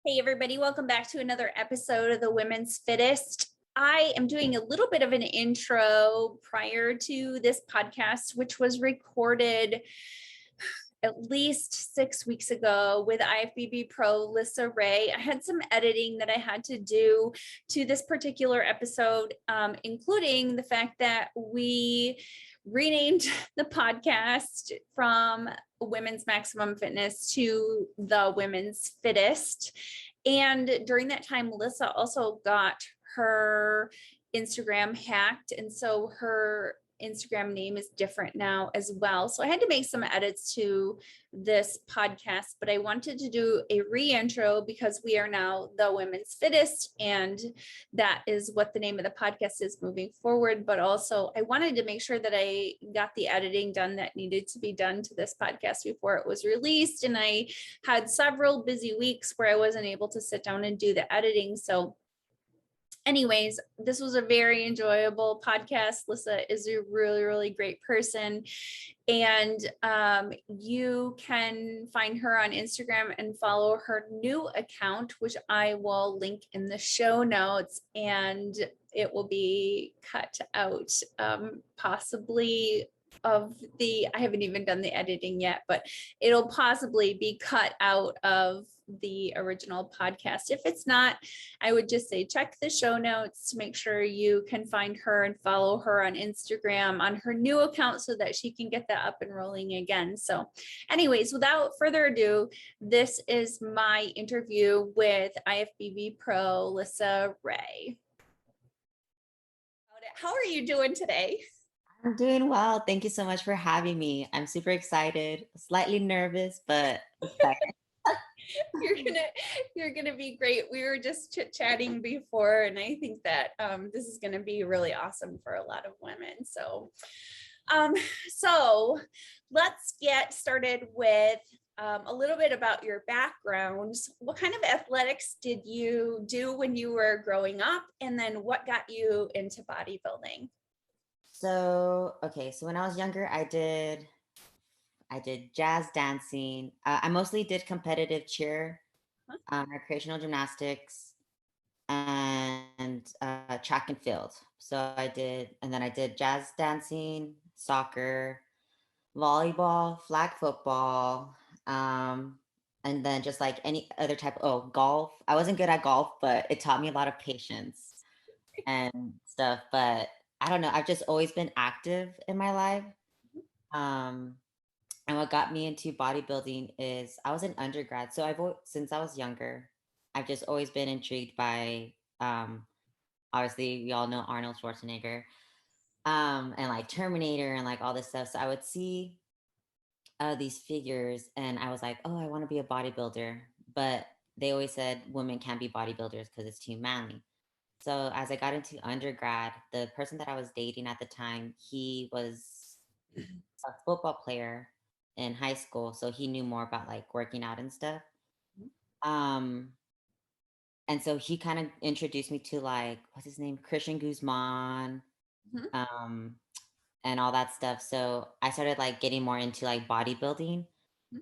Hey, everybody, welcome back to another episode of the Women's Fittest. I am doing a little bit of an intro prior to this podcast, which was recorded at least 6 weeks ago with IFBB Pro Lyssa Ray. I had some editing that I had to do to this particular episode, including the fact that we renamed the podcast from Women's Maximum Fitness to the Women's Fittest. And during that time, Lyssa also got her Instagram hacked. And so her Instagram name is different now as well. So I had to make some edits to this podcast, but I wanted to do a re-intro because we are now the Women's Fittest, and that is what the name of the podcast is moving forward. But also I wanted to make sure that I got the editing done that needed to be done to this podcast before it was released. And I had several busy weeks where I wasn't able to sit down and do the editing. So anyways, this was a very enjoyable podcast. Lyssa is a really, really great person. And you can find her on Instagram and follow her new account, which I will link in the show notes. And it will be cut out possibly I haven't even done the editing yet, but it'll possibly be cut out of the original podcast. If it's not, I would just say check the show notes to make sure you can find her and follow her on Instagram on her new account so that she can get that up and rolling again. So anyways, without further ado, this is my interview with IFBB Pro Lyssa Ray. How are you doing today? I'm doing well. Thank you so much for having me. I'm super excited, slightly nervous, but excited. You're gonna be great. We were just chit-chatting before, and I think that this is gonna be really awesome for a lot of women. So let's get started with a little bit about your backgrounds. What kind of athletics did you do when you were growing up, and then what got you into bodybuilding? So when I was younger, I did jazz dancing. I mostly did competitive cheer, recreational gymnastics, and track and field. So I did jazz dancing, soccer, volleyball, flag football, and then just like any other type. Oh, golf. I wasn't good at golf, but it taught me a lot of patience and stuff. But I don't know. I've just always been active in my life. Um, and what got me into bodybuilding is I was an undergrad. So since I was younger, I've just always been intrigued by, obviously we all know Arnold Schwarzenegger, and like Terminator and like all this stuff. So I would see these figures and I was like, oh, I want to be a bodybuilder. But they always said women can't be bodybuilders because it's too manly. So as I got into undergrad, the person that I was dating at the time, he was a football player in high school, so he knew more about like working out and stuff. Um, and so he kind of introduced me to like what's his name, Christian Guzman, Mhm. um, and all that stuff. So I started like getting more into like bodybuilding.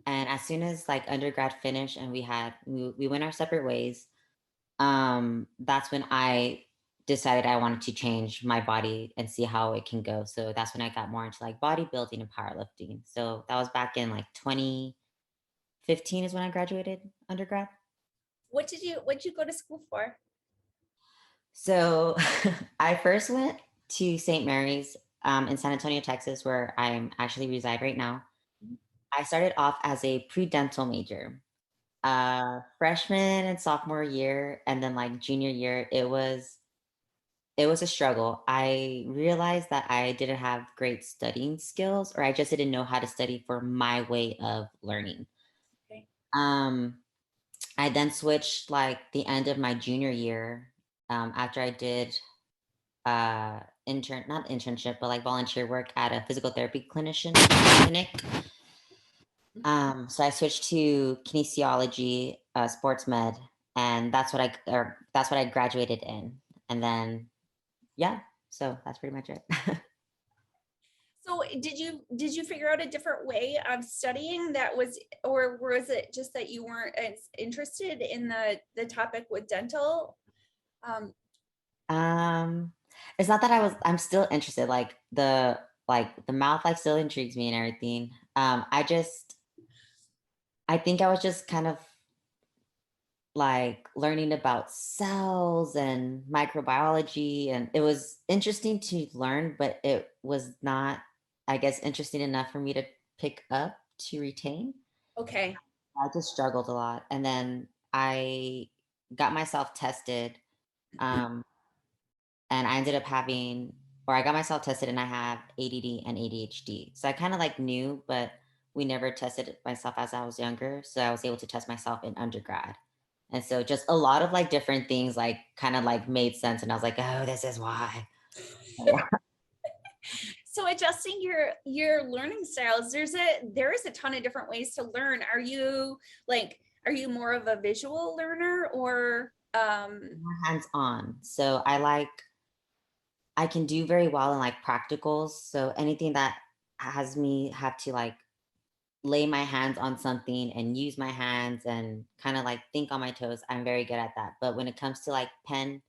And as soon as like undergrad finished and we went our separate ways, that's when I decided I wanted to change my body and see how it can go. So that's when I got more into like bodybuilding and powerlifting. So that was back in like 2015 is when I graduated undergrad. What'd you go to school for? So I first went to St. Mary's in San Antonio, Texas, where I'm actually reside right now. I started off as a pre-dental major. Freshman and sophomore year, and then like junior year, it was a struggle. I realized that I didn't have great studying skills, or I just didn't know how to study for my way of learning. Okay. Um, I then switched like the end of my junior year, after I did not internship, but like volunteer work at a physical therapy clinic. So I switched to kinesiology, sports med, and that's what I graduated in. And then yeah, so that's pretty much it. So So did you figure out a different way of studying that was, or was it just that you weren't as interested in the topic with dental? Um, it's not that I'm still interested, like the mouth like still intrigues me and everything. I think I was just kind of like learning about cells and microbiology, and it was interesting to learn, but it was not, I guess, interesting enough for me to pick up to retain. Okay. I just struggled a lot. And then I got myself tested. Um, and I ended up having, or I got myself tested and I have ADD and ADHD. So I kind of like knew, but we never tested myself as I was younger. So I was able to test myself in undergrad. And so just a lot of like different things like kind of like made sense. And I was like, oh, this is why. So adjusting your learning styles, there is a ton of different ways to learn. Are you more of a visual learner or More hands on. So I can do very well in like practicals. So anything that has me have to like lay my hands on something and use my hands and kind of like think on my toes, I'm very good at that. But when it comes to like pen,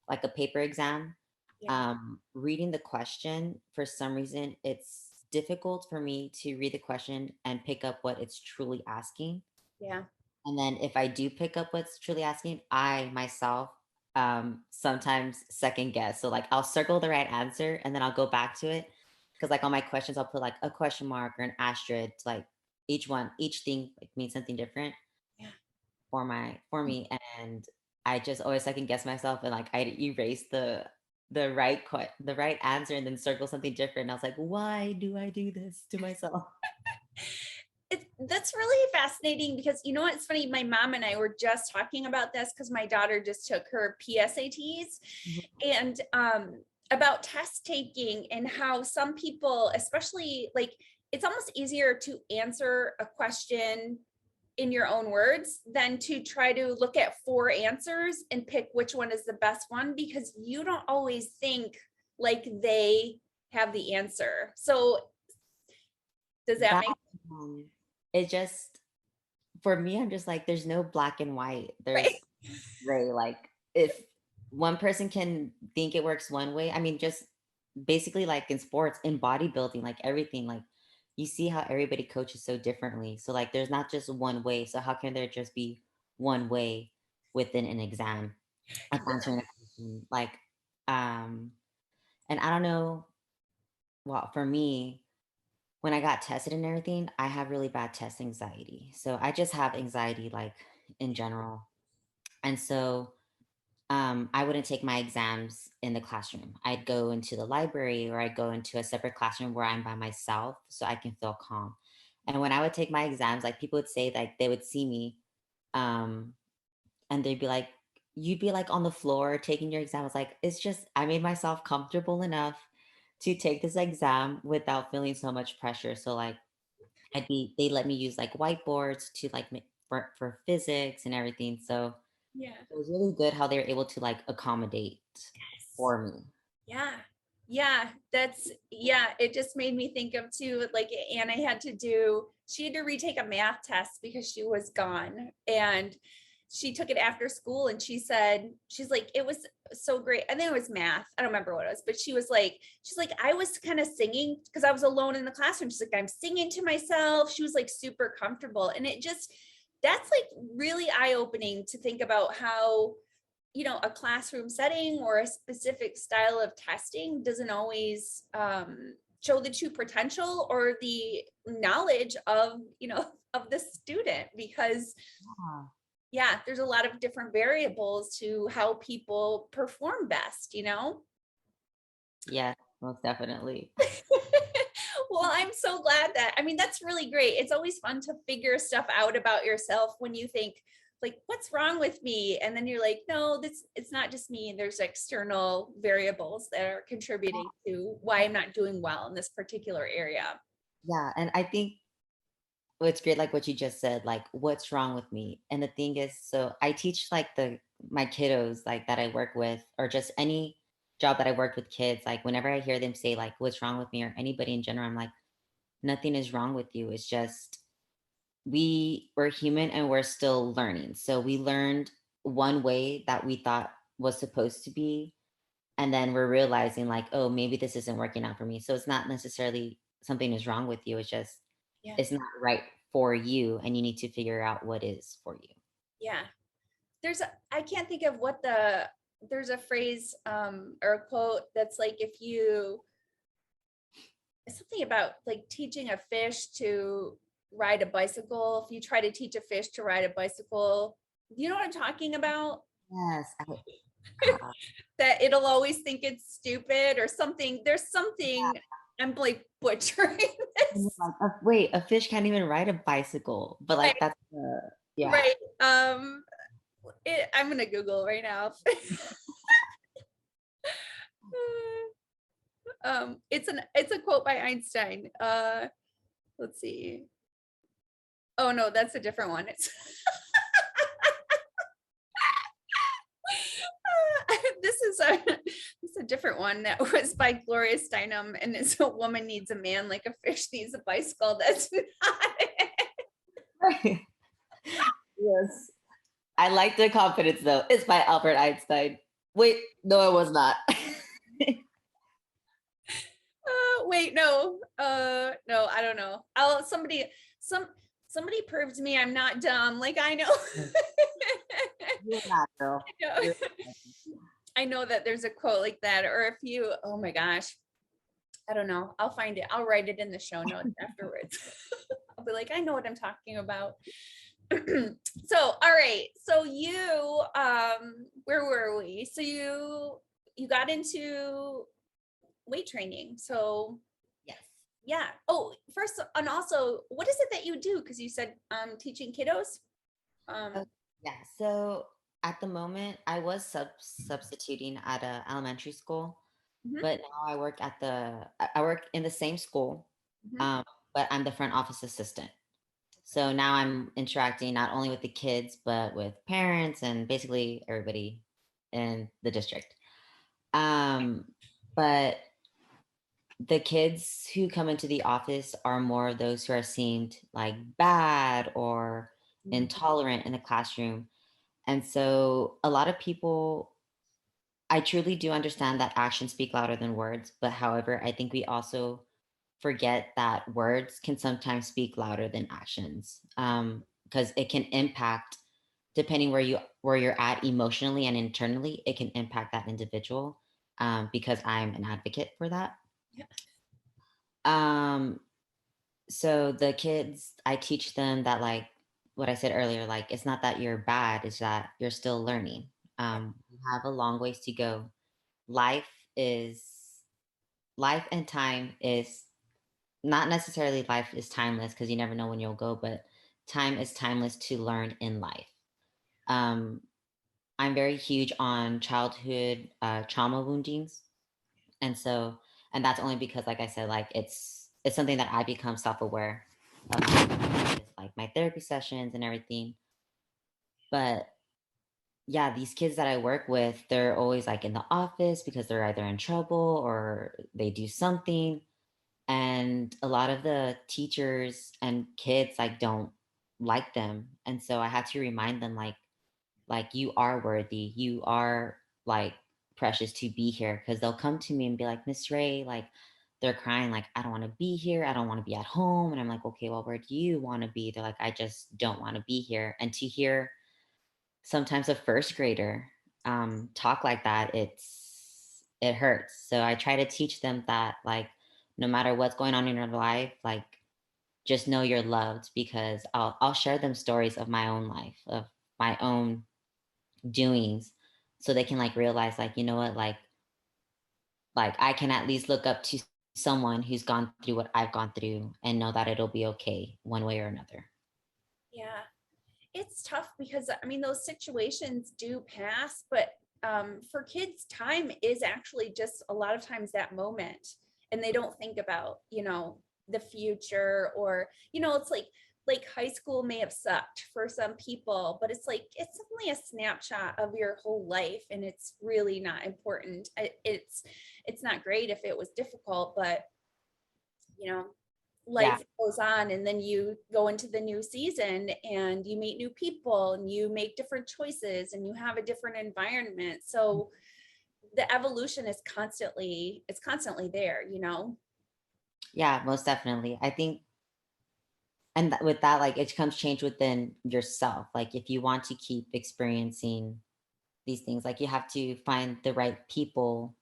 like a paper exam, yeah, reading the question, for some reason, it's difficult for me to read the question and pick up what it's truly asking. yeah. And then if I do pick up what's truly asking, I myself sometimes second guess. So like I'll circle the right answer and then I'll go back to it. Cause like on my questions, I'll put like a question mark or an asterisk, like each thing like means something different Yeah. for me. And I just always second guess myself and like I erase the right answer and then circle something different. And I was like, why do I do this to myself? That's really fascinating because you know what's funny? My mom and I were just talking about this because my daughter just took her PSATs and about test taking and how some people, especially like it's almost easier to answer a question in your own words than to try to look at four answers and pick which one is the best one because you don't always think like they have the answer. So does that That make it just for me, I'm just like, there's no black and white. right? There's gray. Like if one person can think it works one way, I mean, just basically like in sports, in bodybuilding, like everything, like you see how everybody coaches so differently. So like there's not just one way. So how can there just be one way within an exam of answering a question? Like, and I don't know, well, for me, when I got tested and everything, I have really bad test anxiety. So I just have anxiety like in general. And so I wouldn't take my exams in the classroom. I'd go into the library or I'd go into a separate classroom where I'm by myself so I can feel calm. And when I would take my exams, like people would say like they would see me um, and they'd be like, you'd be like on the floor taking your exam. I was like, it's just, I made myself comfortable enough to take this exam without feeling so much pressure. So like they let me use like whiteboards to like for physics and everything. So Yeah. it was really good how they were able to like accommodate Yes. for me. Yeah. Yeah. Yeah. It just made me think of too, like Anna she had to retake a math test because she was gone. And she took it after school and she's like, it was so great. I think it was math. I don't remember what it was, but she's like, I was kind of singing because I was alone in the classroom. She's like, I'm singing to myself. She was like super comfortable. And that's like really eye opening to think about how a classroom setting or a specific style of testing doesn't always show the true potential or the knowledge of of the student because Yeah. yeah, there's a lot of different variables to how people perform best. Yes, most definitely. Well, I'm so glad that's really great. It's always fun to figure stuff out about yourself when you think like, what's wrong with me? And then you're like, no, it's not just me. There's external variables that are contributing to why I'm not doing well in this particular area. Yeah. And I think it's great, like what you just said, like what's wrong with me. And the thing is, so I teach like my kiddos like that I work with, or just any. job that I worked with kids, like whenever I hear them say like, what's wrong with me or anybody in general, I'm like, nothing is wrong with you. It's just we're human and we're still learning. So we learned one way that we thought was supposed to be. And then we're realizing like, oh, maybe this isn't working out for me. So it's not necessarily something is wrong with you. It's just, Yeah. it's not right for you. And you need to figure out what is for you. Yeah. I can't think of there's a phrase or a quote that's like, if you, something about like teaching a fish to ride a bicycle. If you try to teach a fish to ride a bicycle, you know what I'm talking about? Yes. That it'll always think it's stupid or something. There's something, I'm like butchering this. Like, wait, a fish can't even ride a bicycle, but Right. like that's yeah. Right. I'm gonna Google right now. It's a quote by Einstein. Let's see. Oh no, that's a different one. It's this is a different one that was by Gloria Steinem, and it's a woman needs a man like a fish needs a bicycle. That's not it. Yes. I like the confidence though. It's by Albert Einstein. Wait, no, it was not. Wait, no. No, I don't know. Somebody prove to me I'm not dumb. Like I know. You're not, girl. I know that there's a quote like that, or if you, oh my gosh, I don't know. I'll find it. I'll write it in the show notes afterwards. I'll be like, I know what I'm talking about. So, all right. So you, where were we? So you got into weight training. So Yes. yeah. Oh, first, and also, what is it that you do? Because you said teaching kiddos. Yeah. So at the moment, I was substituting at a elementary school, Mhm, but now I work in the same school, mhm. but I'm the front office assistant. So now I'm interacting not only with the kids, but with parents and basically everybody in the district. Um, but the kids who come into the office are more of those who are seemed like bad or intolerant in the classroom. And so a lot of people, I truly do understand that actions speak louder than words. But however, I think we also forget that words can sometimes speak louder than actions, because it can impact, depending where you're at emotionally and internally, it can impact that individual, because I'm an advocate for that. Yeah. Um, so the kids, I teach them that like what I said earlier, like it's not that you're bad, it's that you're still learning. You have a long ways to go. Life is life and time is not necessarily life is timeless because you never know when you'll go, but time is timeless to learn in life. Um, I'm very huge on childhood trauma woundings, and so and that's only because, like I said, like it's something that I become self aware of, with, like my therapy sessions and everything. But yeah, these kids that I work with, they're always like in the office because they're either in trouble or they do something. And a lot of the teachers and kids like don't like them. And so I had to remind them like you are worthy. You are like precious to be here, because they'll come to me and be like, Miss Ray, like they're crying, like, I don't want to be here. I don't want to be at home. And I'm like, okay, well, where do you want to be? They're like, I just don't want to be here. And to hear sometimes a first grader talk like that, it hurts. So I try to teach them that like no matter what's going on in your life, like just know you're loved, because I'll share them stories of my own life, of my own doings, so they can like realize like, you know what, like I can at least look up to someone who's gone through what I've gone through and know that it'll be okay one way or another. Yeah. It's tough because I mean those situations do pass, but for kids, time is actually just a lot of times that moment, and they don't think about the future, or it's like like high school may have sucked for some people, but it's like, it's only a snapshot of your whole life, and it's really not important. It's not great if it was difficult, but you know, Yeah. life goes on, and then you go into the new season and you meet new people and you make different choices and you have a different environment. So the evolution is constantly, it's constantly there, you know. Yeah, most definitely. I think, and with that, like it comes change within yourself. Like if you want to keep experiencing these things, like you have to find the right people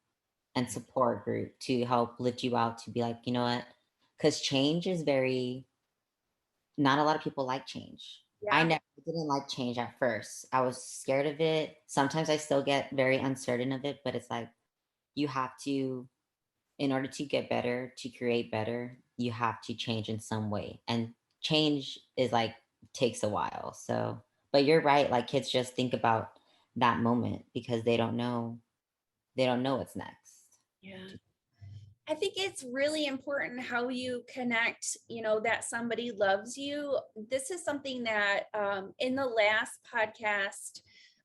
and support group to help lift you out to be like, you know what? Because change is very, not a lot of people like change. I Yeah. never didn't like change at first. I was scared of it. Sometimes I still get very uncertain of it, but it's like you have to, in order to get better, to create better, you have to change in some way. And change is like takes a while. So, but you're right, like kids just think about that moment because they don't know what's next. Yeah. I think it's really important how you connect, you know, that somebody loves you. This is something that in the last podcast,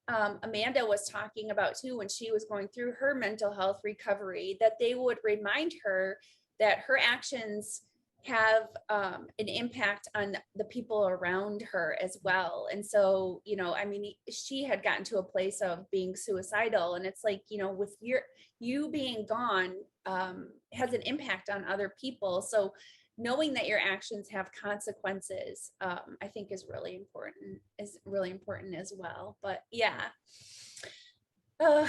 Amanda was talking about too, when she was going through her mental health recovery, that they would remind her that her actions have an impact on the people around her as well. And so, you know, I mean, she had gotten to a place of being suicidal, and it's like, you know, with you being gone, has an impact on other people. So knowing that your actions have consequences, I think is really important as well. But yeah, uh,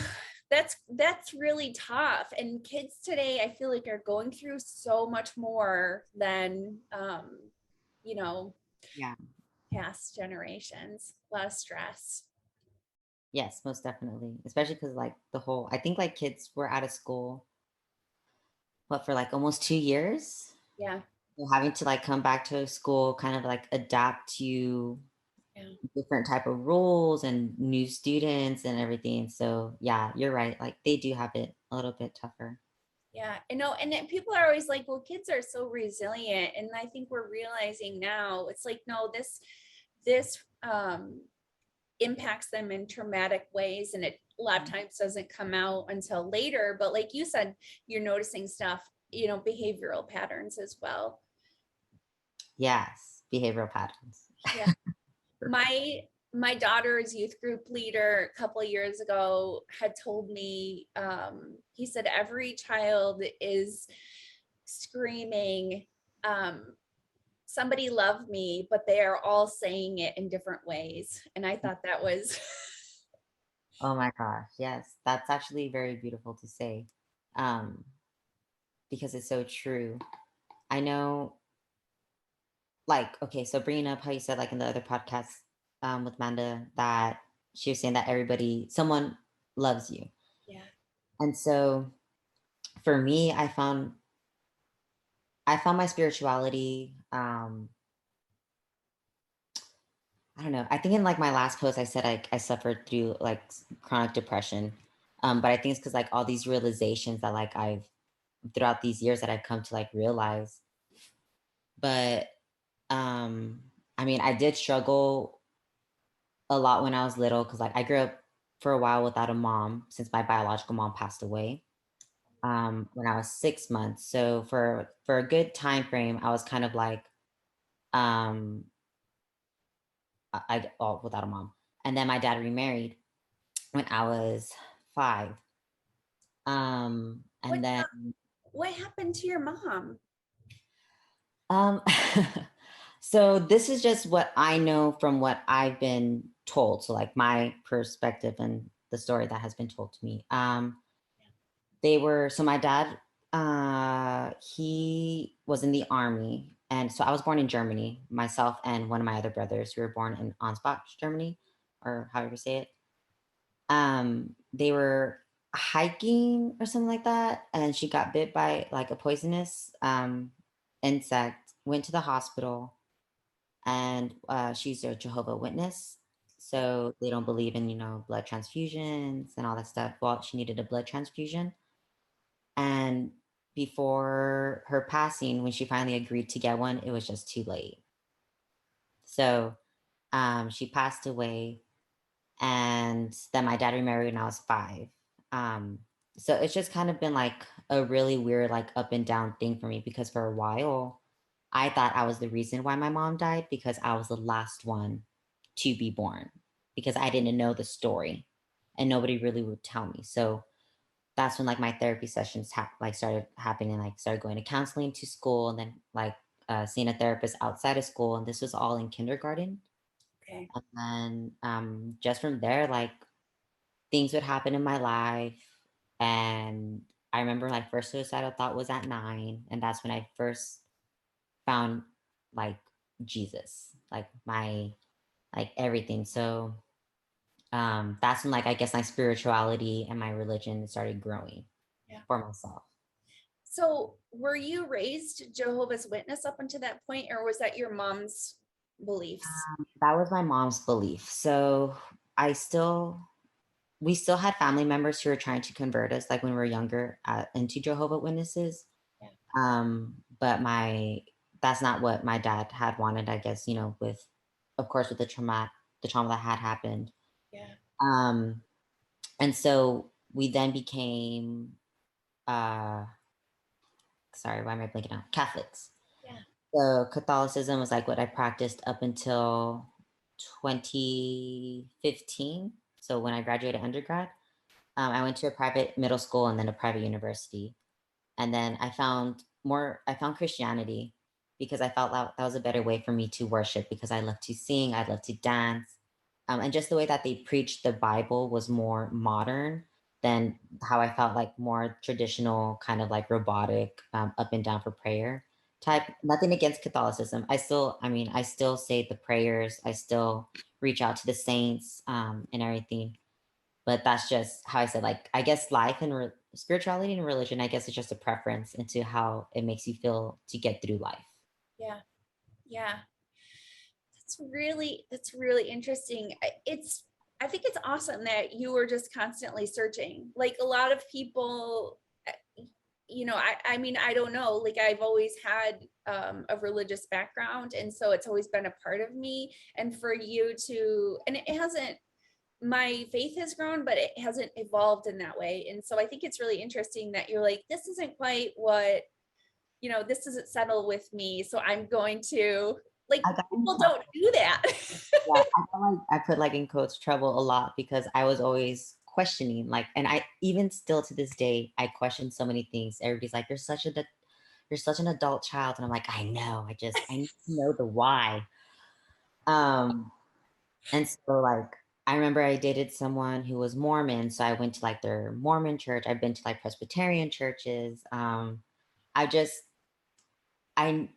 that's really tough. And kids today, I feel like, are going through so much more than you know, Yeah. past generations. A lot of stress. Yes, most definitely. Especially because like the whole, I think like kids were out of school, what, for like almost 2 years? Yeah. So having to like come back to school, kind of like adapt to Yeah. different type of rules and new students and everything. So yeah, you're right. Like they do have it a little bit tougher. Yeah, I know. And then people are always like, well, kids are so resilient. And I think we're realizing now, it's like, no, this impacts them in traumatic ways. And it a lot of times doesn't come out until later. But like you said, you're noticing stuff, you know, behavioral patterns as well. Yes, behavioral patterns. Yeah. My daughter's youth group leader a couple of years ago had told me, he said every child is screaming, um, somebody love me, but they are all saying it in different ways. And I thought that was Oh my gosh, yes, that's actually very beautiful to say, um, because it's so true. I know, like, okay, so bringing up how you said, like, in the other podcast with Manda, that she was saying that someone loves you. yeah. And so for me, I found my spirituality. I don't know. I think in like my last post, I said I suffered through like chronic depression. But I think it's because like all these realizations that like I've throughout these years that I've come to like realize. But um, I mean, I did struggle a lot when I was little because like I grew up for a while without a mom since my biological mom passed away when I was 6 months. So for a good time frame, I was kind of like um all without a mom. And then my dad remarried when I was 5. What And then what happened to your mom? um so this is just what I know from what I've been told. So like my perspective and the story that has been told to me. My dad he was in the army, and so I was born in Germany, myself and one of my other brothers. We were born in Ansbach, Germany, or however you say it. They were hiking or something like that, and she got bit by like a poisonous insect, went to the hospital, and she's a Jehovah Witness, so they don't believe in, blood transfusions and all that stuff. Well, she needed a blood transfusion, and before her passing, when she finally agreed to get one, it was just too late. So she passed away, and then my dad remarried when I was 5. Um, so it's just kind of been like a really weird, like up and down thing for me because for a while I thought I was the reason why my mom died because I was the last one to be born because I didn't know the story and nobody really would tell me. So that's when like my therapy sessions like started happening, like started going to counseling to school and then like seeing a therapist outside of school. And this was all in kindergarten. Okay. And then just from there, like things would happen in my life. And I remember my first suicidal thought was at 9. And that's when I first found like Jesus, like my, like everything. So that's when like I guess my spirituality and my religion started growing Yeah. for myself. So were you raised Jehovah's Witness up until that point, or was that your mom's beliefs? That was my mom's belief. So I still, we still had family members who were trying to convert us, like when we were younger, into Jehovah Witnesses. Yeah. But that's not what my dad had wanted. I guess with, of course, with the trauma that had happened. Yeah. Um, and so we then became, uh, sorry, why am I blinking out? Catholics. Yeah. So Catholicism was like what I practiced up until 2015. So when I graduated undergrad, I went to a private middle school and then a private university. And then I found Christianity because I felt that was a better way for me to worship because I love to sing, I love to dance. And just the way that they preached the Bible was more modern than how I felt like more traditional, kind of like robotic, up and down for prayer type. Nothing against Catholicism. I still say the prayers. I still reach out to the saints and everything. But that's just how I said, like, I guess life and spirituality and religion, I guess it's just a preference into how it makes you feel to get through life. Yeah. Yeah. That's really interesting. I think it's awesome that you were just constantly searching. Like a lot of people, I mean, I don't know, like I've always had a religious background, and so it's always been a part of me. And for you to, and it hasn't, my faith has grown, but it hasn't evolved in that way. And so I think it's really interesting that you're like, this isn't quite what, this doesn't settle with me. So I'm going to, like, I got in people trouble. don't do that. Yeah, I feel like I put like in quotes trouble a lot because I was always questioning, like, and I even still to this day, I question so many things. Everybody's like, you're such an adult child. And I'm like, I know, I need to know the why. Um, And so, like, I remember I dated someone who was Mormon, so I went to like their Mormon church. I've been to like Presbyterian churches. I just, I,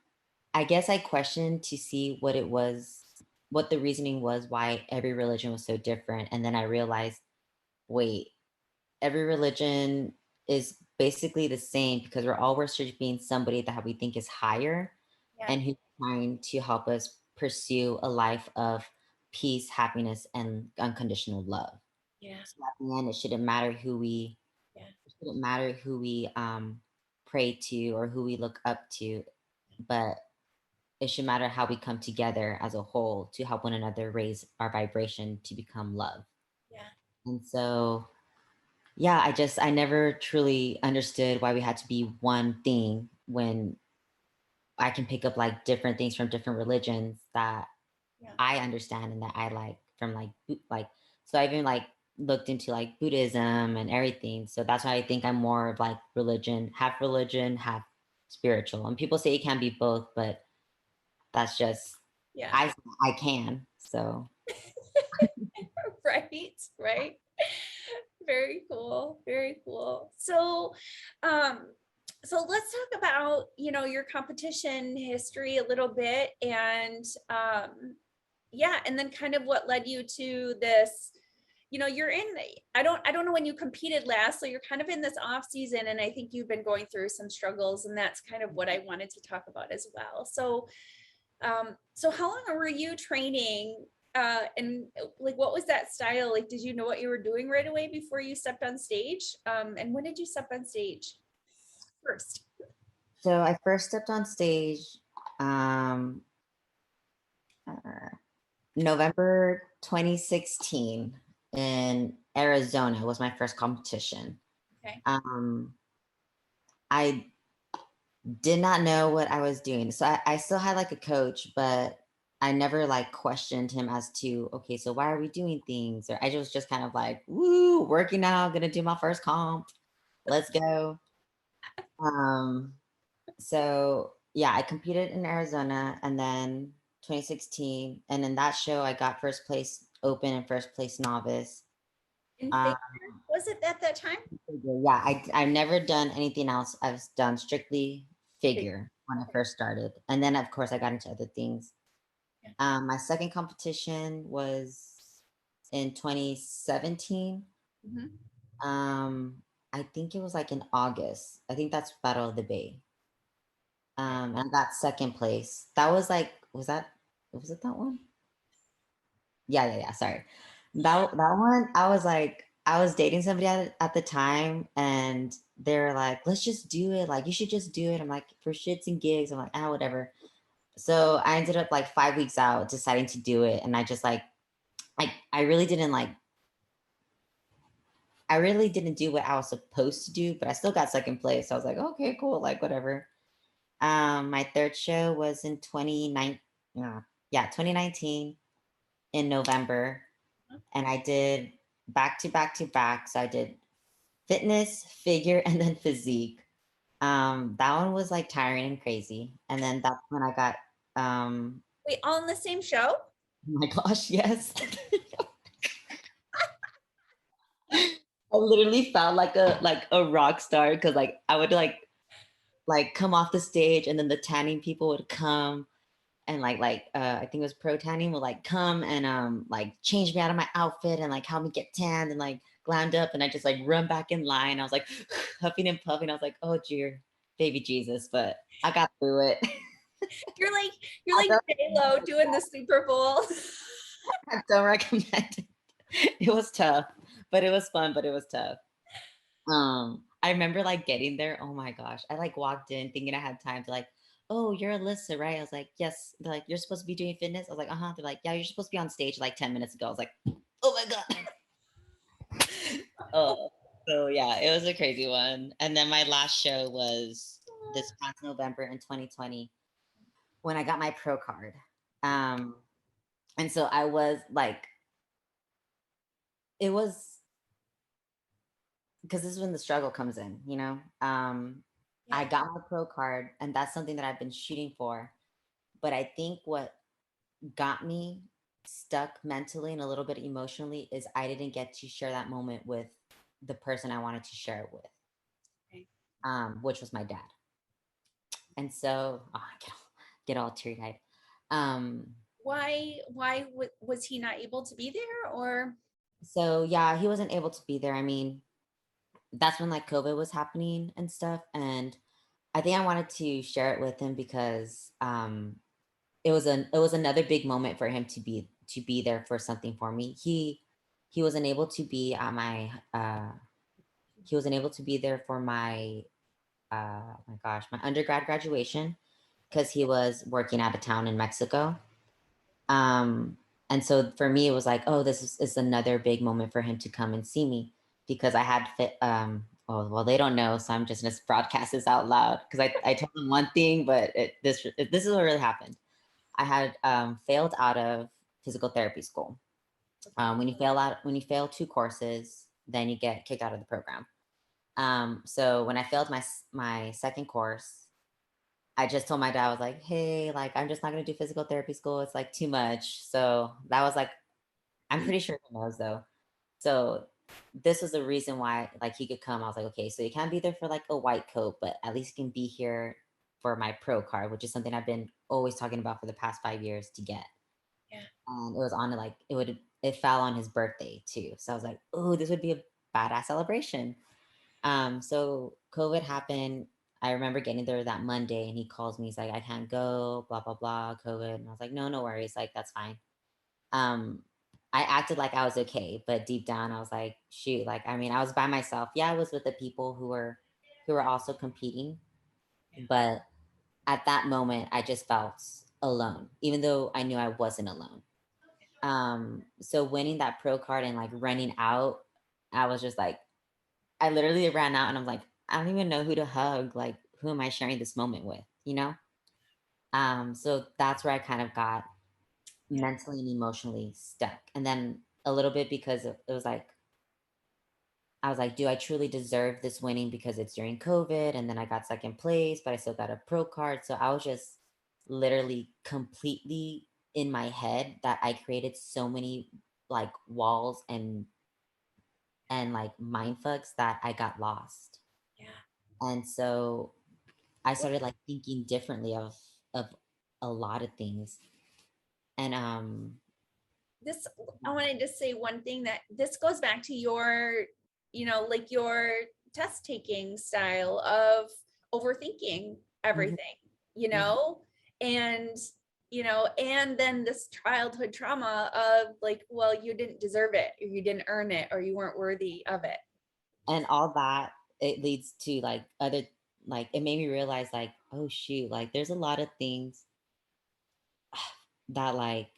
I guess I questioned to see what it was, what the reasoning was, why every religion was so different, and then I realized, wait, every religion is basically the same because we're all worshiping somebody that we think is higher Yeah. and who's trying to help us pursue a life of peace, happiness, and unconditional love. Yeah. So at the end, Yeah. it shouldn't matter who we pray to or who we look up to, but it should matter how we come together as a whole to help one another raise our vibration to become love. Yeah. And so yeah, I never truly understood why we had to be one thing when I can pick up like different things from different religions that Yeah. I understand and that I like from like so I even like looked into like Buddhism and everything. So that's why I think I'm more of like religion, half spiritual. And people say you can't be both, but that's just Yeah. I I can. So Right. Right. Very cool. Very cool. Um, so let's talk about, your competition history a little bit, and yeah, and then kind of what led you to this. You're in, I don't know when you competed last, so you're kind of in this off season, and I think you've been going through some struggles, and that's kind of what I wanted to talk about as well. So how long were you training? And like, what was that style? Like, did you know what you were doing right away before you stepped on stage? And when did you step on stage first? I first stepped on stage. Um November 2016 in Arizona was my first competition. Okay. I did not know what I was doing. So I still had like a coach, but I never like questioned him as to, okay, so why are we doing things? Or I was just kind of like, woo, working out, gonna do my first comp. Let's go. So yeah, I competed in Arizona and then 2016. And in that show, I got first place open and first place novice. In figure, was it at that time? Yeah, I've never done anything else. I've done strictly figure when I first started. And then of course I got into other things. Yeah. My second competition was in 2017. I think it was like in August. I think that's Battle of the Bay. And I got second place. That was like, was it that one? Yeah. Sorry. That one, I was like, I was dating somebody at the time and they're like, let's just do it. Like, you should just do it. I'm like, for shits and gigs. I'm like, whatever. So I ended up like 5 weeks out deciding to do it. And I just like, I really didn't do what I was supposed to do, but I still got second place. So I was like, okay, cool. Like, whatever. My third show was in 2019 in November. And I did back to back to back. So I did fitness, figure, and then physique. That one was like tiring and crazy. And then that's when I got Wait, all in the same show? oh my gosh, yes. I literally felt like a rock star because like I would like come off the stage and then the tanning people would come and I think it was pro tanning will like come and like change me out of my outfit and like help me get tanned and like glammed up and I just like run back in line. I was like huffing and puffing. I was like, oh dear, baby Jesus, but I got through it. You're like J-Lo doing the Super Bowl. I don't recommend it. It was tough, but it was fun, but it was tough. I remember like getting there. Oh my gosh. I like walked in thinking I had time to like, oh, you're a Lyssa, right? I was like, yes. They're like, you're supposed to be doing fitness. I was like, uh-huh. They're like, yeah, you're supposed to be on stage like 10 minutes ago. I was like, oh my God. Oh, so yeah, it was a crazy one. And then my last show was this past November in 2020 when I got my pro card. And so I was like, it was because this is when the struggle comes in, you know? I got my pro card and that's something that I've been shooting for. But I think what got me stuck mentally and a little bit emotionally is I didn't get to share that moment with the person I wanted to share it with, which was my dad. And so I get all teary-eyed. Why was he not able to be there or? So yeah, he wasn't able to be there. I mean, that's when like COVID was happening and stuff. And I think I wanted to share it with him because it was another big moment for him to be there for something for me. He wasn't able to be at my he wasn't able to be there for my my gosh, my undergrad graduation because he was working out of town in Mexico. And so for me, it was like, oh, this is another big moment for him to come and see me because I had well, they don't know, so I'm just gonna broadcast this out loud because I told them one thing, but this is what really happened. I had failed out of physical therapy school. When you fail 2 courses, then you get kicked out of the program. So when I failed my second course, I just told my dad, I was like, hey, like, I'm just not going to do physical therapy school. It's like too much. So that was like, I'm pretty sure he knows though. So this was the reason why like he could come. I was like, okay, so you can't be there for like a white coat, but at least you can be here for my pro card, which is something I've been always talking about for the past 5 years to get. Yeah. And it was on like, it fell on his birthday too. So I was like, oh, this would be a badass celebration. So COVID happened. I remember getting there that Monday and he calls me. He's like, I can't go, blah, blah, blah, COVID. And I was like, no worries. Like, that's fine. I acted like I was okay, but deep down I was like, shoot, like, I mean, I was by myself. Yeah, I was with the people who were also competing. But at that moment, I just felt alone, even though I knew I wasn't alone. So winning that pro card and like running out, I was just like, I literally ran out and I'm like, I don't even know who to hug. Like, who am I sharing this moment with? You know? So that's where I kind of got Yeah. mentally and emotionally stuck. And then a little bit because it was like, I was like, do I truly deserve this winning because it's during COVID? And then I got second place, but I still got a pro card. So I was just literally completely in my head that I created so many like walls and like mind fucks that I got lost. Yeah. And so I started like thinking differently of a lot of things. And This, I wanted to say one thing, that this goes back to your, like your test taking style of overthinking mhm, everything, mhm. and and then this childhood trauma of like, well, you didn't deserve it, or you didn't earn it, or you weren't worthy of it. And all that, it leads to like other, like it made me realize like, oh shoot, like there's a lot of things that like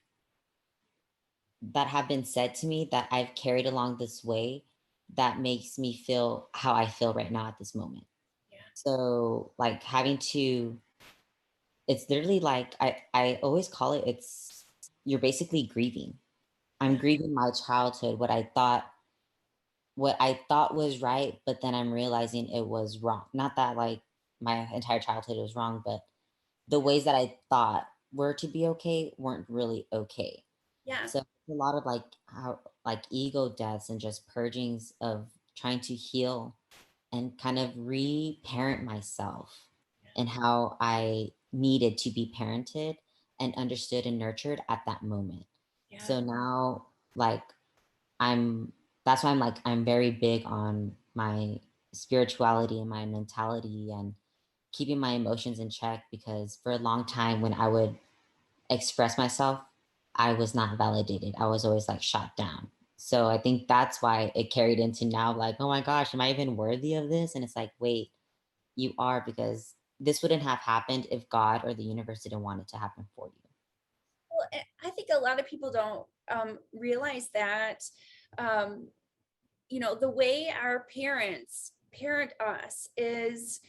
that have been said to me that I've carried along this way that makes me feel how I feel right now at this moment. Yeah. So like having to, it's literally like I always call it, it's you're basically grieving. I'm Yeah. grieving my childhood, what I thought was right, but then I'm realizing it was wrong. Not that like my entire childhood was wrong, but the ways that I thought were to be okay weren't really okay. Yeah. So a lot of like how like ego deaths and just purgings of trying to heal and kind of reparent myself and how I needed to be parented and understood and nurtured at that moment. Yeah. So now like I'm that's why I'm like I'm very big on my spirituality and my mentality and keeping my emotions in check because for a long time when I would express myself, I was not validated. I was always like shot down. So I think that's why it carried into now like, oh my gosh, am I even worthy of this? And it's like, wait, you are because this wouldn't have happened if God or the universe didn't want it to happen for you. Well, I think a lot of people don't realize that, um, the way our parents parent us is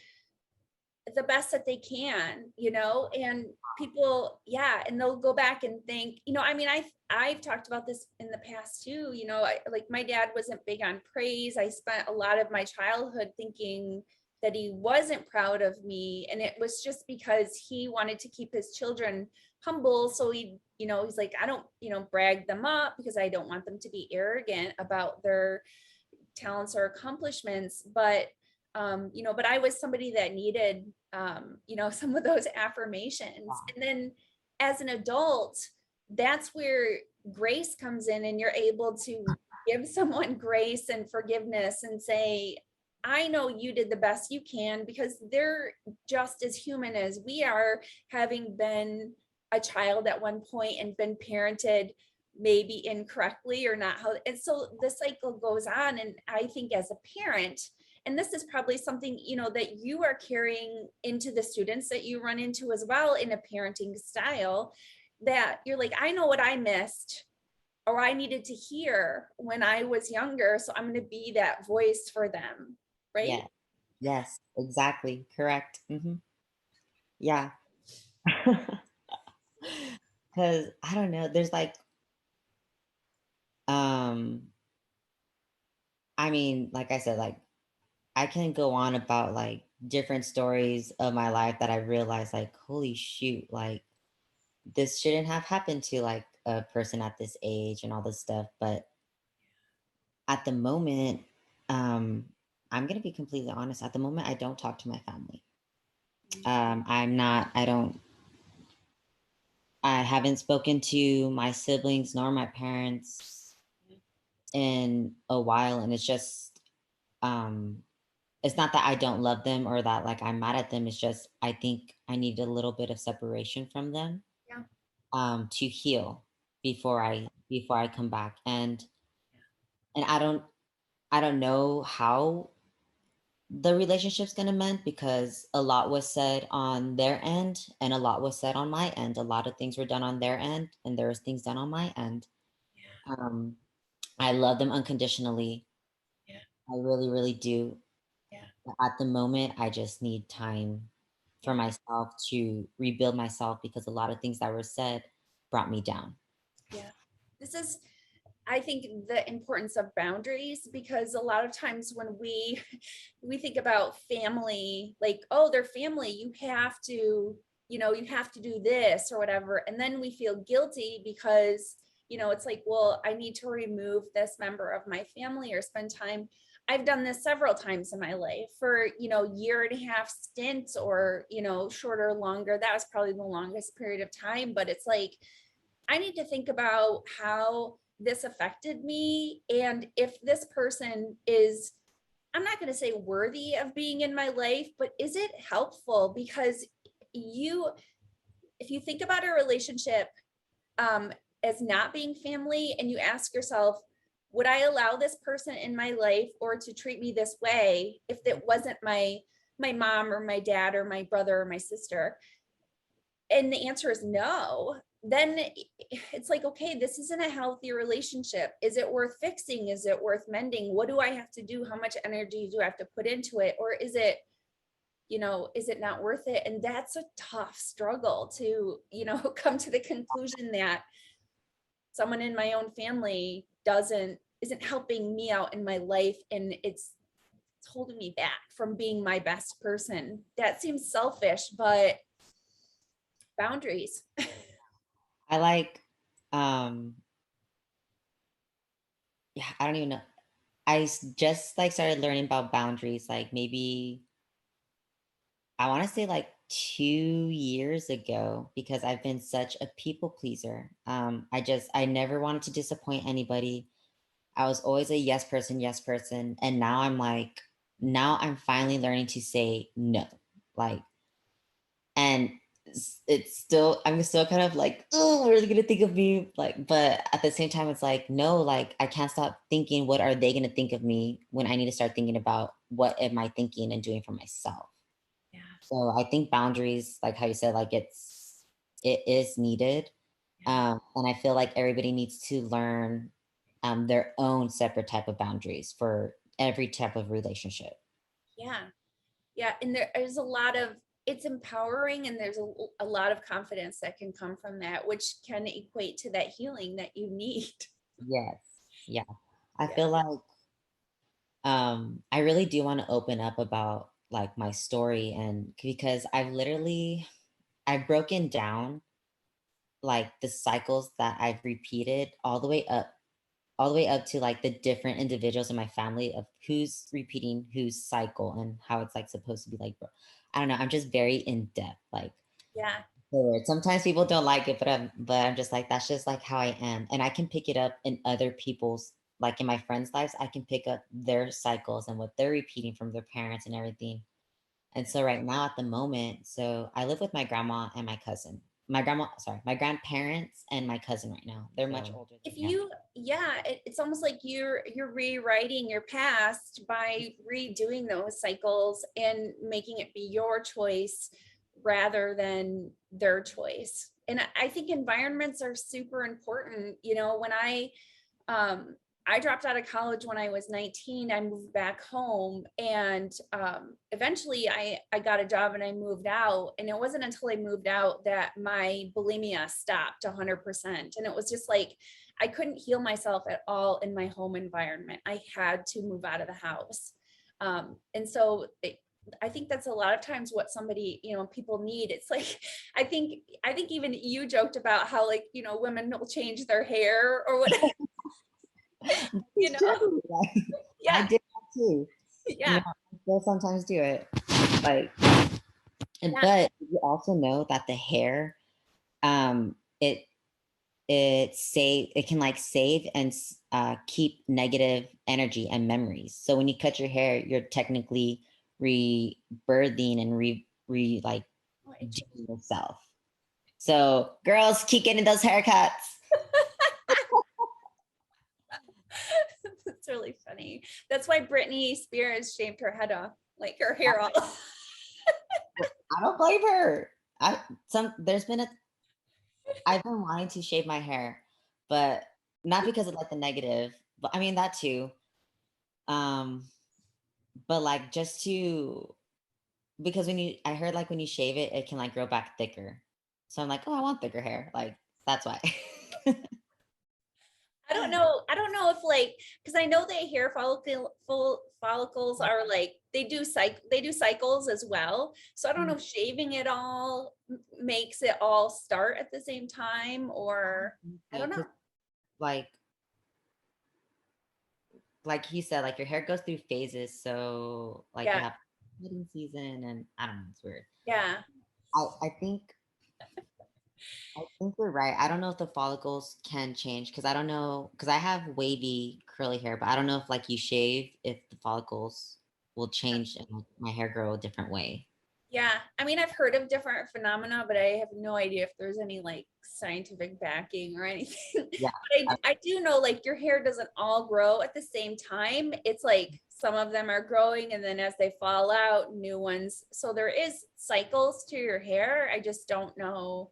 the best that they can, and people, yeah, and they'll go back and think, I mean, I've talked about this in the past too, like my dad wasn't big on praise. I spent a lot of my childhood thinking that he wasn't proud of me, and it was just because he wanted to keep his children humble. So he's like, I don't, brag them up because I don't want them to be arrogant about their talents or accomplishments. But I was somebody that needed, some of those affirmations. And then as an adult, that's where grace comes in, and you're able to give someone grace and forgiveness and say, I know you did the best you can, because they're just as human as we are, having been a child at one point and been parented maybe incorrectly or not how. And so the cycle goes on. And I think as a parent, and this is probably something that you are carrying into the students that you run into as well in a parenting style, that you're like, I know what I missed or I needed to hear when I was younger, so I'm going to be that voice for them, right? Yeah. Yes, exactly. Correct. Yeah. Cause I don't know, there's like, um, I mean, like I said, like I can go on about like different stories of my life that I realized like, holy shoot, like this shouldn't have happened to like a person at this age and all this stuff. But at the moment, um, I'm gonna be completely honest. At the moment, I don't talk to my family. I'm not, I haven't spoken to my siblings nor my parents in a while. And um, it's not that I don't love them or that like I'm mad at them. It's just I think I need a little bit of separation from them Yeah. to heal before I come back. And I don't know how the relationship's going to mend, because a lot was said on their end and a lot was said on my end. A lot of things were done on their end and there was things done on my end. Yeah. I love them unconditionally. Yeah. I really, really do. Yeah. But at the moment, I just need time for myself to rebuild myself, because a lot of things that were said brought me down. Yeah. This is, I think, the importance of boundaries, because a lot of times when we think about family, like, oh, they're family, you have to, you have to do this or whatever. And then we feel guilty because, it's like, well, I need to remove this member of my family or spend time. I've done this several times in my life for, year and a half stints, or, shorter, longer. That was probably the longest period of time. But it's like, I need to think about how this affected me. And if this person is, I'm not going to say worthy of being in my life, but is it helpful? Because if you think about a relationship as not being family, and you ask yourself, would I allow this person in my life or to treat me this way if it wasn't my mom or my dad or my brother or my sister? And the answer is no. Then it's like, okay, this isn't a healthy relationship. Is it worth fixing? Is it worth mending? What do I have to do? How much energy do I have to put into it? Or is it not worth it? And that's a tough struggle to, come to the conclusion that someone in my own family isn't helping me out in my life, and it's holding me back from being my best person. That seems selfish, but boundaries. I like, yeah, I don't even know. Just like started learning about boundaries, like maybe I want to say like 2 years ago, because I've been such a people pleaser. I never wanted to disappoint anybody. I was always a yes person, yes person. And now I'm finally learning to say no. Like, and I'm still kind of like, oh, what are they gonna think of me? Like, but at the same time, it's like, no, like I can't stop thinking, what are they gonna think of me, when I need to start thinking about what am I thinking and doing for myself. Yeah. So I think boundaries, like how you said, like it is needed. And I feel like everybody needs to learn their own separate type of boundaries for every type of relationship. Yeah. Yeah. And there's a lot of, it's empowering, and there's a lot of confidence that can come from that, which can equate to that healing that you need. Yes. Yeah. I Yeah. feel like I really do want to open up about like my story, and because I've broken down like the cycles that I've repeated all the way up to like the different individuals in my family of who's repeating whose cycle and how it's like supposed to be like, I don't know. I'm just very in depth. Like, Yeah. sometimes people don't like it, but I'm just like, that's just like how I am. And I can pick it up in other people's, like in my friends' lives, I can pick up their cycles and what they're repeating from their parents and everything. And so right now at the moment, so I live with my grandma and my cousin. My grandparents and my cousin right now. They're much older than If me. you, yeah, it's almost like you're rewriting your past by redoing those cycles and making it be your choice rather than their choice. And I think environments are super important. When um, I dropped out of college when I was 19. I moved back home, and eventually I got a job and I moved out. And it wasn't until I moved out that my bulimia stopped 100%. And it was just like, I couldn't heal myself at all in my home environment. I had to move out of the house. And so I think that's a lot of times what somebody, people need. It's like, I think even you joked about how, like, women will change their hair or whatever. you know True. Like, I yeah. did that too. Yeah. I still sometimes do it. Like, Yeah. but you also know that the hair, um, it it can like save and keep negative energy and memories. So when you cut your hair, you're technically rebirthing and re like doing yourself. So girls, keep getting those haircuts. It's really funny. That's why Britney Spears shaved her head off. Like her hair all. I don't blame her. I've been wanting to shave my hair, but not because of like the negative, but I mean that too. Um, but like just to because I heard like when you shave it, it can like grow back thicker. So I'm like, oh, I want thicker hair. Like that's why. I don't know. I don't know if like because I know that hair follicles are like they do cycles as well. So I don't know if shaving it all makes it all start at the same time or I So, don't know. 'cause, like like you said, like your hair goes through phases. So like you Yeah. have wedding season and I don't know, it's weird. Yeah. I think you're right. I don't know if the follicles can change because I don't know because I have wavy curly hair, but I don't know if like you shave if the follicles will change and like, my hair grow a different way. Yeah. I mean, I've heard of different phenomena, but I have no idea if there's any like scientific backing or anything. Yeah. But I do know like your hair doesn't all grow at the same time. It's like some of them are growing and then as they fall out, new ones. So there is cycles to your hair. I just don't know.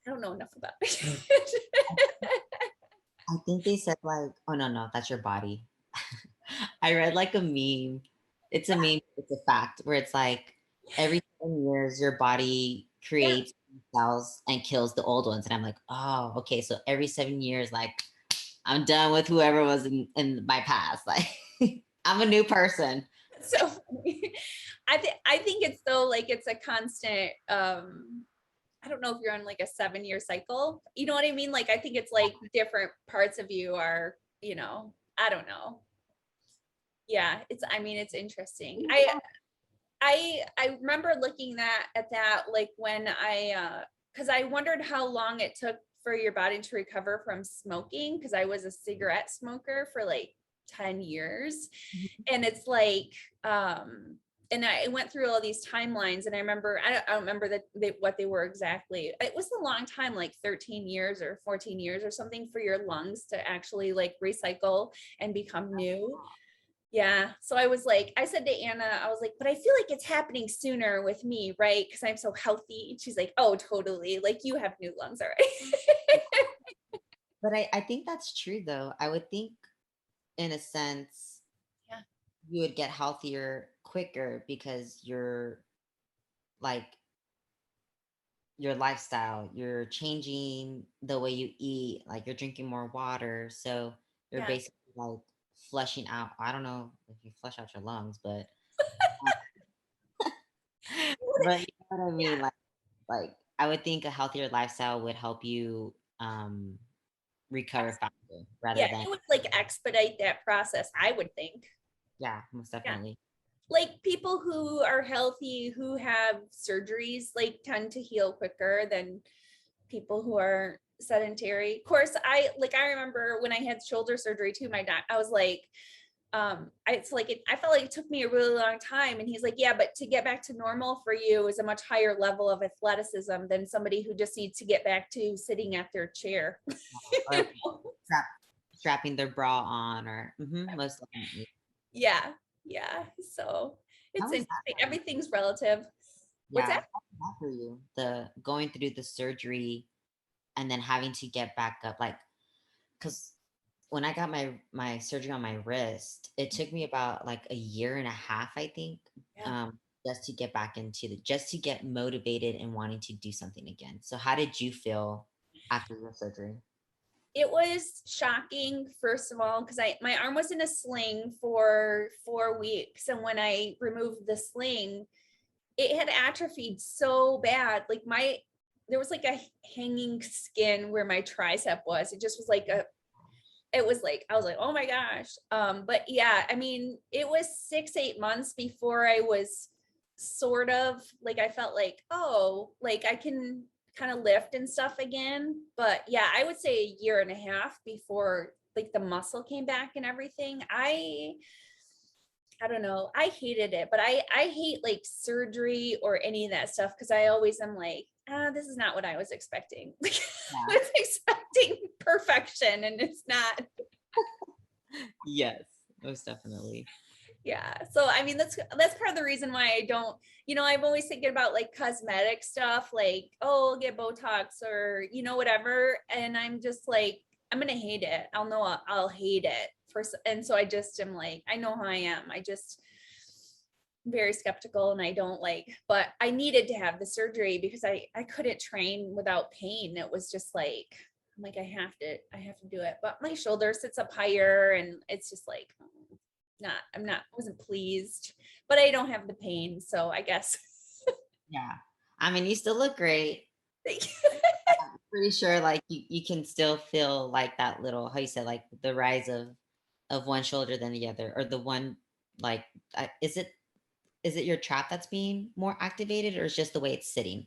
I don't know enough about it. I think they said like, oh no, that's your body. I read like a meme. It's a meme, it's a fact where it's like every 10 years your body Yeah. creates cells and kills the old ones. And I'm like, oh, okay. So every 7 years, like I'm done with whoever was in my past. Like I'm a new person. So funny. I think it's though like it's a constant I don't know if you're on like a 7-year cycle. You know what I mean? Like I think it's like different parts of you are, I don't know. Yeah, I mean it's interesting. I remember looking at that like when because I wondered how long it took for your body to recover from smoking because I was a cigarette smoker for like 10 years. And it's like and I went through all these timelines and I remember I don't remember what they were exactly. It was a long time, like 13 years or 14 years or something for your lungs to actually like recycle and become new. Yeah. So I was like, I said to Anna, I was like, but I feel like it's happening sooner with me, right? Because I'm so healthy. And she's like, oh, totally. Like you have new lungs, all right. But I think that's true though. I would think in a sense Yeah. you would get healthier quicker because you're like your lifestyle, you're changing the way you eat, like you're drinking more water. So you're Yeah. basically like flushing out. I don't know if you flush out your lungs, but but you know what I mean? Yeah. Like I would think a healthier lifestyle would help you recover faster rather Yeah. than It would like expedite that process, I would think. yeah, most Yeah. definitely. Like people who are healthy, who have surgeries, like tend to heal quicker than people who are sedentary. Of course, I remember when I had shoulder surgery too, I was like, I felt like it took me a really long time. And he's like, yeah, but to get back to normal for you is a much higher level of athleticism than somebody who just needs to get back to sitting at their chair. Or strapping their bra on or most definitely. Yeah. Yeah. So How it's was that interesting. for you? Everything's relative. What's Yeah, that? how was that for you? The going through the surgery and then having to get back up, like, because when I got my surgery on my wrist, it took me about like a year and a half, I think, Yeah. just to get back just to get motivated and wanting to do something again. So, how did you feel after your surgery? It was shocking, first of all, because my arm was in a sling for 4 weeks. And when I removed the sling, it had atrophied so bad. Like there was like a hanging skin where my tricep was. It just was like it was like, I was like, oh my gosh. But yeah, I mean, it was 6, 8 months before I was sort of like, I felt like, oh, like I can kind of lift and stuff again. But yeah, I would say a year and a half before like the muscle came back and everything. I don't know. I hated it, but I hate like surgery or any of that stuff because I always am like, this is not what I was expecting. Yeah. I was expecting perfection and it's not. Yes, most definitely. Yeah. So, I mean, that's part of the reason why I don't, I'm always thinking about like cosmetic stuff, like, oh, I'll get Botox or, whatever. And I'm just like, I'm going to hate it. I'll hate it first. And so I just am like, I know how I am. I just very skeptical and I don't like, but I needed to have the surgery because I couldn't train without pain. It was just like, I'm like, I have to do it. But my shoulder sits up higher and it's just like, wasn't pleased, but I don't have the pain. So I guess. Yeah. I mean, you still look great. I'm pretty sure like you can still feel like that little, how you said, like the rise of one shoulder than the other, or the one like, is it your trap that's being more activated, or is just the way it's sitting?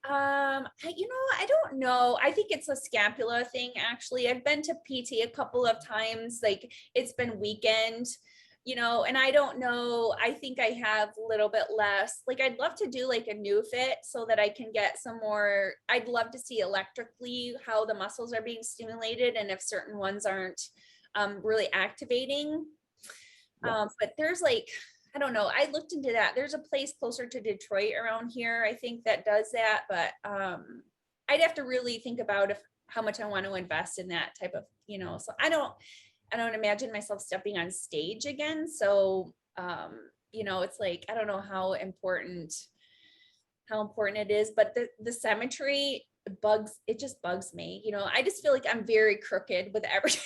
I don't know. I think it's a scapula thing, actually. I've been to PT a couple of times, like it's been weekend, and I don't know. I think I have a little bit less. Like I'd love to do like a new fit so that I can get some more. I'd love to see electrically how the muscles are being stimulated and if certain ones aren't really activating. But there's like, I don't know. I looked into that. There's a place closer to Detroit around here, I think, that does that. But I'd have to really think about how much I want to invest in that type of, so I don't imagine myself stepping on stage again. So it's like, I don't know how important it is, but the symmetry it just bugs me. I just feel like I'm very crooked with everything,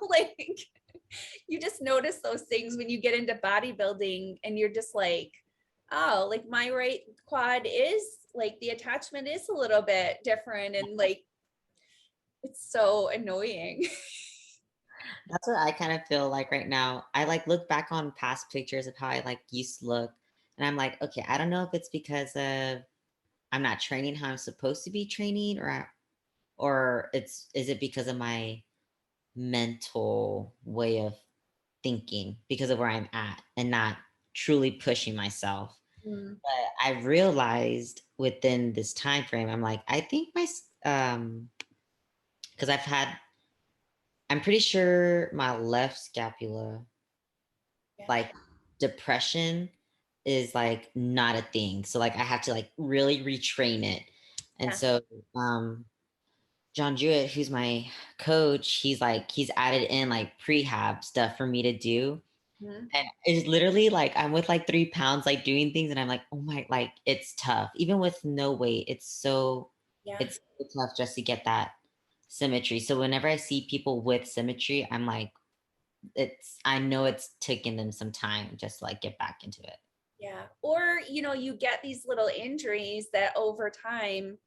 like you just notice those things when you get into bodybuilding and you're just like, oh, like my right quad is like the attachment is a little bit different and like it's so annoying. That's what I kind of feel like right now. I like look back on past pictures of how I like used to look, and I'm like, okay, I don't know if it's because of I'm not training how I'm supposed to be training, or is it because of my mental way of thinking, because of where I'm at and not truly pushing myself. Mm. But I realized within this time frame, I'm like, I think because I'm pretty sure my left scapula, Yeah. like depression is like not a thing. So like I have to like really retrain it. And Yeah. so John Jewett, who's my coach, he's added in like prehab stuff for me to do. Mhm. And it's literally like I'm with like 3 pounds, like doing things, and I'm like, oh my, like it's tough. Even with no weight, Yeah. it's so tough just to get that symmetry. So whenever I see people with symmetry, I'm like, I know it's taking them some time just to like get back into it. Yeah. Or, you get these little injuries that over time,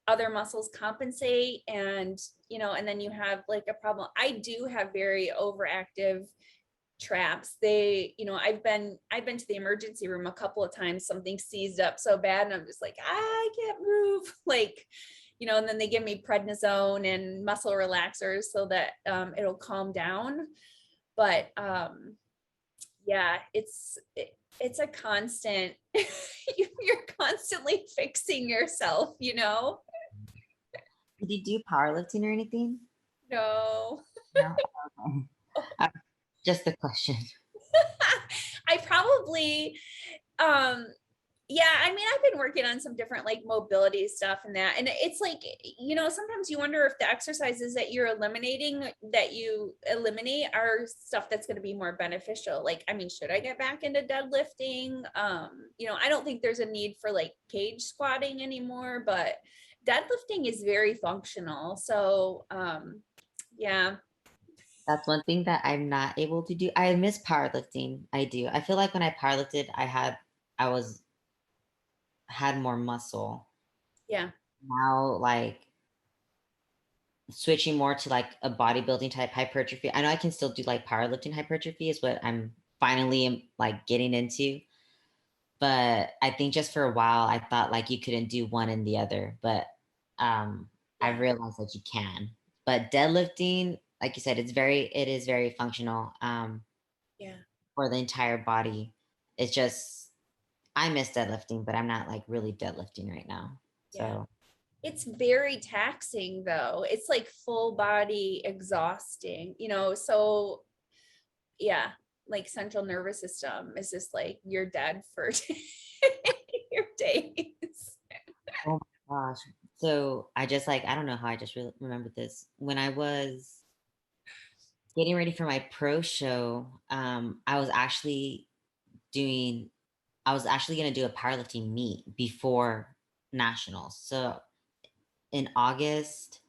other muscles compensate and then you have like a problem. I do have very overactive traps. I've been to the emergency room a couple of times. Something seized up so bad and I'm just like, I can't move. Like, and then they give me prednisone and muscle relaxers so that it'll calm down. But yeah, it's a constant, you're constantly fixing yourself. Did you do powerlifting or anything? No. No. Okay. Uh, just a question. I probably um yeah, I mean, I've been working on some different like mobility stuff and that. And it's like, sometimes you wonder if the exercises that you eliminate are stuff that's going to be more beneficial. Like, I mean, should I get back into deadlifting? I don't think there's a need for like cage squatting anymore, but deadlifting is very functional. So, yeah. That's one thing that I'm not able to do. I miss powerlifting. I do. I feel like when I powerlifted, I was had more muscle. Yeah. Now, like switching more to like a bodybuilding type hypertrophy. I know I can still do like powerlifting hypertrophy is what I'm finally like getting into. But I think just for a while I thought like you couldn't do one and the other, but I Yeah. realized that you can. But deadlifting, like you said, it is very functional Yeah. for the entire body. It's just I miss deadlifting, but I'm not like really deadlifting right now. Yeah. So It's very taxing though. It's like full body exhausting, so yeah. like central nervous system is just like you're dead for your days. Oh my gosh. So I just like, I don't know how I just remembered this. When I was getting ready for my pro show, doing, I was actually going to do a powerlifting meet before nationals. So in August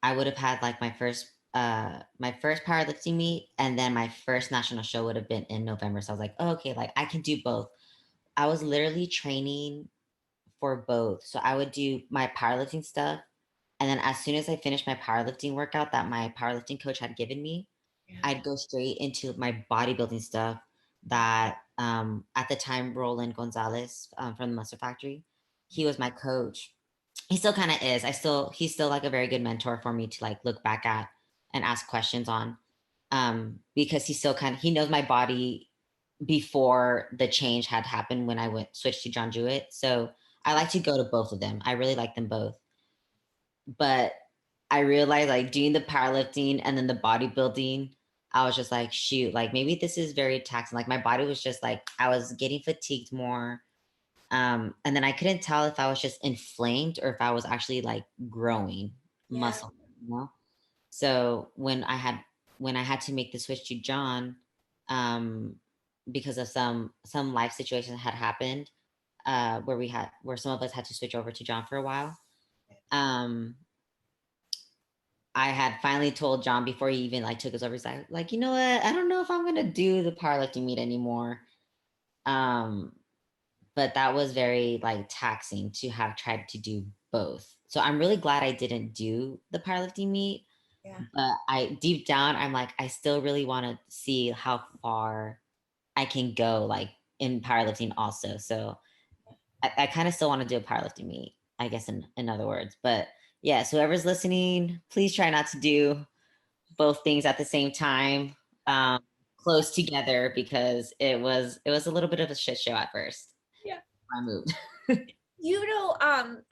I would have had like my first powerlifting meet, and then my first national show would have been in November. So I was like, oh, okay, like I can do both. I was literally training for both. So I would do my powerlifting stuff. And then as soon as I finished my powerlifting workout that my powerlifting coach had given me, I'd go straight into my bodybuilding stuff that at the time, Roland Gonzalez from the Muscle Factory, he was my coach. He still kind of is. He's still like a very good mentor for me to like look back at and ask questions on, because he knows my body before the change had happened when I switched to John Jewett. So I like to go to both of them. I really like them both. But I realized like doing the powerlifting and then the bodybuilding, I was just like, shoot, like maybe this is very taxing. Like my body was just like, I was getting fatigued more. And then I couldn't tell if I was just inflamed or if I was actually like growing muscle, you know? So when I had to make the switch to John, um, because of some life situations had happened, where some of us had to switch over to John for a while. Um, I had finally told John before he even like took us over. He's like, you know what? I don't know if I'm gonna do the powerlifting meet anymore. Um, but that was very like taxing to have tried to do both. So I'm really glad I didn't do the powerlifting meet. Yeah. But I deep down, I'm like, I still really want to see how far I can go, like in powerlifting also. So I kind of still want to do a powerlifting meet, I guess in other words. But yeah, so whoever's listening, please try not to do both things at the same time, close together, because it was a little bit of a shit show at first. Yeah. I moved.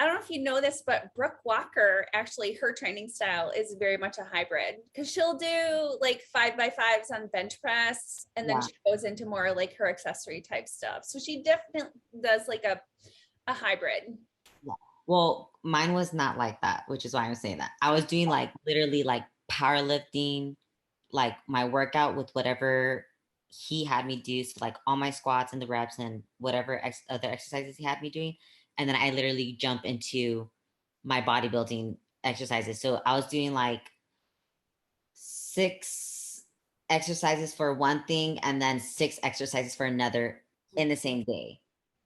I don't know if you know this, but Brooke Walker, actually, her training style is very much a hybrid because she'll do like 5x5s on bench press, and then Yeah. she goes into more like her accessory type stuff. So she definitely does like a hybrid. Yeah. Well, mine was not like that, which is why I'm saying that. I was doing like literally like powerlifting, like my workout with whatever he had me do. So like all my squats and the reps and whatever other exercises he had me doing. And then I literally jump into my bodybuilding exercises. So I was doing like 6 exercises for one thing and then 6 exercises for another in the same day.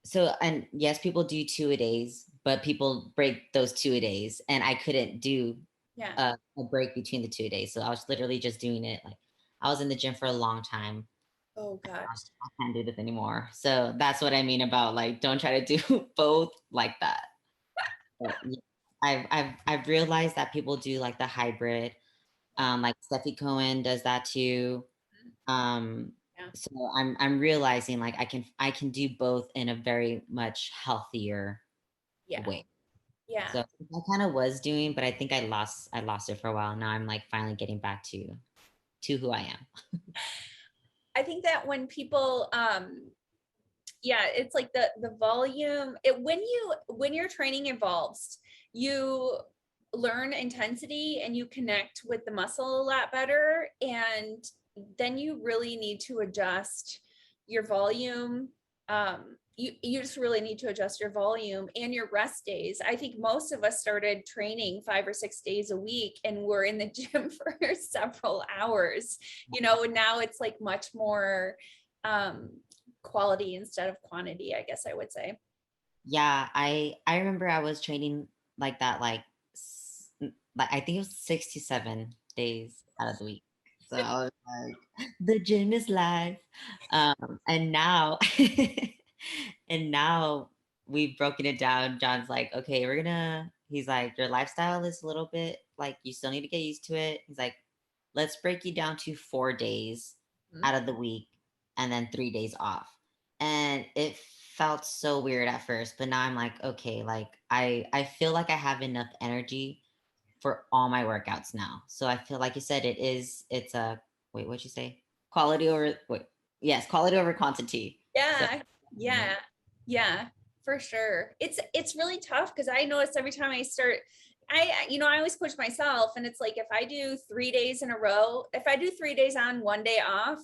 So, and yes, people do 2-a-days, but people break those 2-a-days, and I couldn't do a break between the 2-a-days. So I was literally just doing it. Like I was in the gym for a long time. Oh gosh. I can't do this anymore. So that's what I mean about like, don't try to do both like that. But, yeah, I've realized that people do like the hybrid. Like Steffi Cohen does that too. So I'm realizing like I can do both in a very much healthier way. Yeah. So I kind of was doing, but I think I lost it for a while. Now I'm like finally getting back to who I am. I think that when people yeah, it's like the volume, when your training evolves, you learn intensity and you connect with the muscle a lot better, and then you really need to adjust your volume. You just really need to adjust your volume and your rest days. I think most of us started training 5 or 6 days a week and we're in the gym for several hours, and now it's like much more quality instead of quantity, I guess I would say. Yeah, I remember I was training like that, like I think it was 6 to 7 days out of the week. So I was like, the gym is life. And now, and now we've broken it down. John's like, okay, he's like, your lifestyle is a little bit like you still need to get used to it. He's like, let's break you down to 4 days out of the week and then 3 days off. And it felt so weird at first, but now I'm like, okay, like I feel like I have enough energy for all my workouts now. So I feel like you said it's a wait, what'd you say? quality over, wait, yes, quality over quantity. So, Yeah. Yeah. Yeah, for sure. It's really tough because I notice every time I start, I always push myself, and it's like if I do 3 days in a row, if I do 3 days on, 1 day off,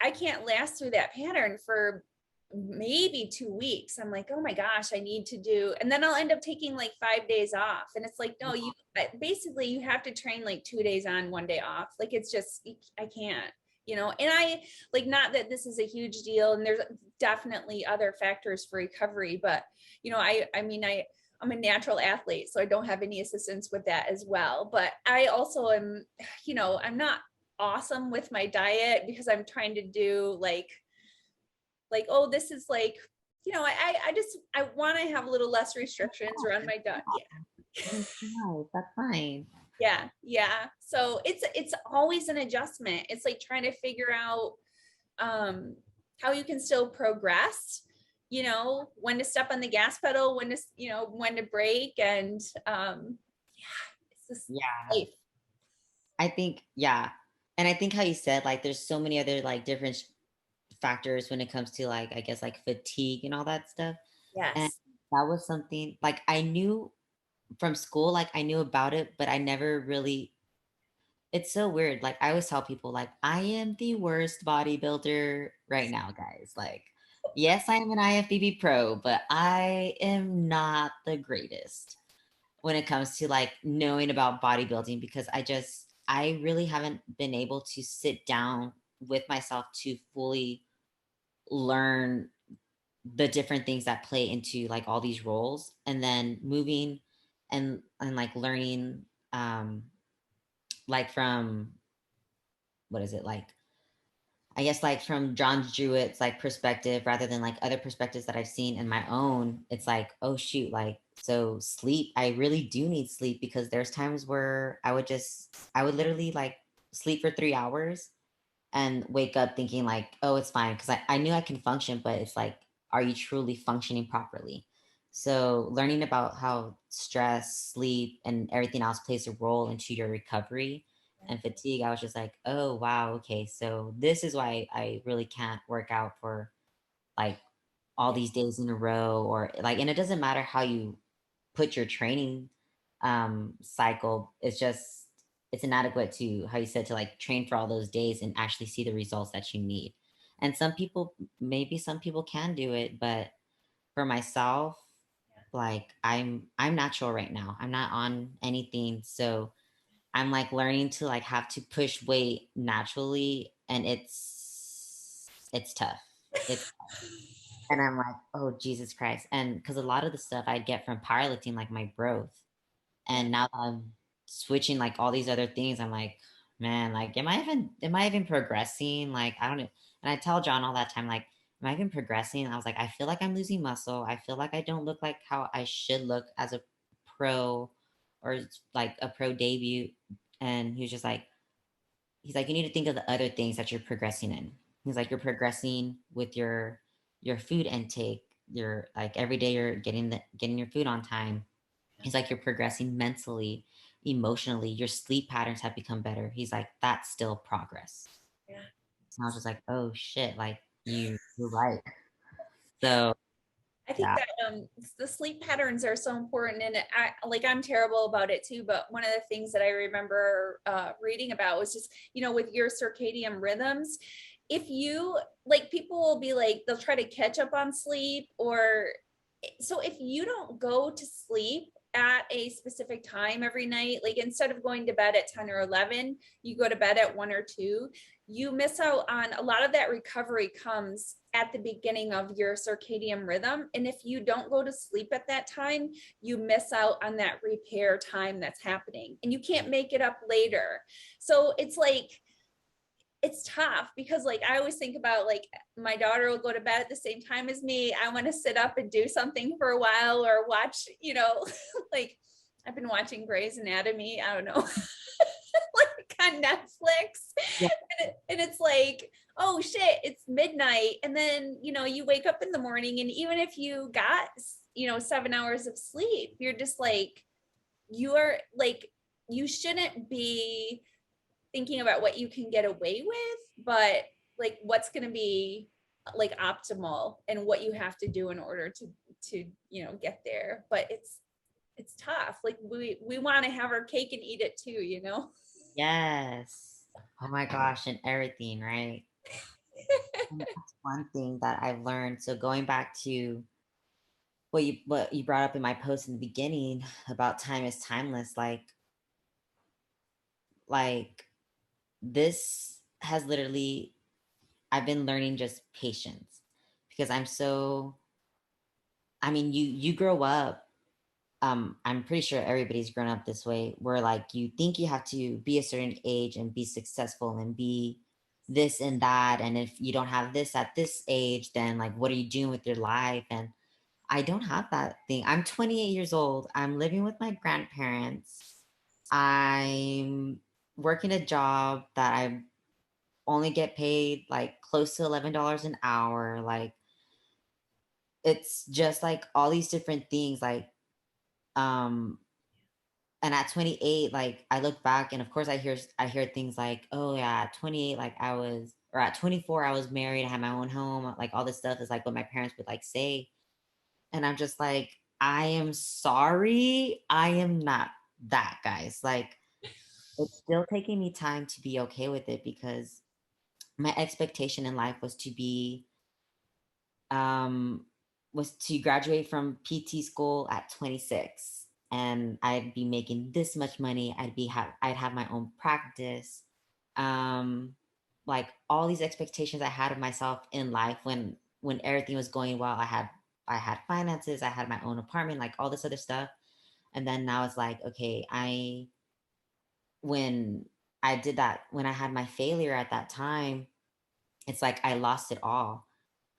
I can't last through that pattern for maybe 2 weeks. I'm like, oh my gosh, I need to do, and then I'll end up taking like 5 days off. And it's like, no, you basically you have to train like 2 days on, 1 day off. Like it's just, I can't, and I like, not that this is a huge deal. And there's definitely other factors for recovery, but I mean, I'm a natural athlete, so I don't have any assistance with that as well. But I also am, I'm not awesome with my diet because I'm trying to do oh, this is like, I want to have a little less restrictions around my diet. Yeah. no, that's fine. Yeah. Yeah. So it's always an adjustment. It's like trying to figure out how you can still progress, when to step on the gas pedal, when to brake. And yeah, it's just Yeah. life. I think, yeah. And I think how you said, like, there's so many other like different factors when it comes to like, I guess like fatigue and all that stuff. And Yes. that was something like I knew from school, like I knew about it, but I never really, it's so weird. Like I always tell people, like, I am the worst bodybuilder right now, guys. Like, yes, I am an IFBB pro, but I am not the greatest when it comes to like knowing about bodybuilding because I really haven't been able to sit down with myself to fully learn the different things that play into like all these roles and then moving and like learning like from what is it like I guess like from John Jewett's like perspective rather than like other perspectives that I've seen in my own, it's like, oh shoot, like so sleep, I really do need sleep because there's times where I would literally like sleep for 3 hours and wake up thinking like, oh, it's fine. Cause I knew I can function, but it's like, are you truly functioning properly? So learning about how stress, sleep, and everything else plays a role into your recovery and fatigue, I was just like, oh wow, okay. So this is why I really can't work out for like all these days in a row or like, and it doesn't matter how you put your training cycle, it's inadequate to how you said to like train for all those days and actually see the results that you need. And some people can do it, but for myself, like I'm natural right now, I'm not on anything, so I'm like learning to like have to push weight naturally, and it's tough. It's and I'm like, oh Jesus Christ. And because a lot of the stuff I'd get from powerlifting, like my growth. Yeah. And now that I'm switching like all these other things, I'm like, man, like, am I even progressing? Like, I don't know. And I tell John all that time, like, am I even progressing? And I was like, I feel like I'm losing muscle. I feel like I don't look like how I should look as a pro or like a pro debut. And he's like, you need to think of the other things that you're progressing in. He's like, you're progressing with your food intake. You're like every day you're getting your food on time. He's like, you're progressing mentally, emotionally. Your sleep patterns have become better. He's like, that's still progress. Yeah. And I was just like, oh shit, like you're right. So I think yeah, that the sleep patterns are so important, and I'm terrible about it too. But one of the things that I remember reading about was just with your circadian rhythms. If you like, people will be like they'll try to catch up on sleep, or so if you don't go to sleep at a specific time every night, like instead of going to bed at 10 or 11, you go to bed at 1 or 2, you miss out on a lot of that recovery comes at the beginning of your circadian rhythm. And if you don't go to sleep at that time, you miss out on that repair time that's happening and you can't make it up later. So it's like, it's tough because like I always think about like my daughter will go to bed at the same time as me. I want to sit up and do something for a while or watch, like I've been watching Grey's Anatomy. I don't know, like on Netflix. yeah, And it's like, oh shit, it's midnight. And then, you wake up in the morning and even if you got, 7 hours of sleep, you're just like, you are like, you shouldn't be thinking about what you can get away with, but like what's going to be like optimal and what you have to do in order to get there. But it's tough. Like we want to have our cake and eat it too. Yes. Oh my gosh, and everything, right? And that's one thing that I've learned. So going back to what you brought up in my post in the beginning about time is timeless, like this has literally I've been learning just patience because I mean, you grow up, I'm pretty sure everybody's grown up this way, where like you think you have to be a certain age and be successful and be this and that. And if you don't have this at this age, then like what are you doing with your life? And I don't have that thing. I'm 28 years old. I'm living with my grandparents. I'm working a job that I only get paid like close to $11 an hour. Like it's just like all these different things. Um, and at 28, like I look back and of course I hear things like, oh yeah, at 28, like or at 24, I was married, I had my own home, like all this stuff is like what my parents would like say. And I'm just like, I am sorry. I am not that, guys. Like it's still taking me time to be okay with it because my expectation in life um was to graduate from PT school at 26 and I'd be making this much money. I'd have my own practice. Um like all these expectations I had of myself in life when everything was going well. I had finances, I had my own apartment, like all this other stuff. And then now it's like, okay, when I did that, when I had my failure at that time, it's like I lost it all.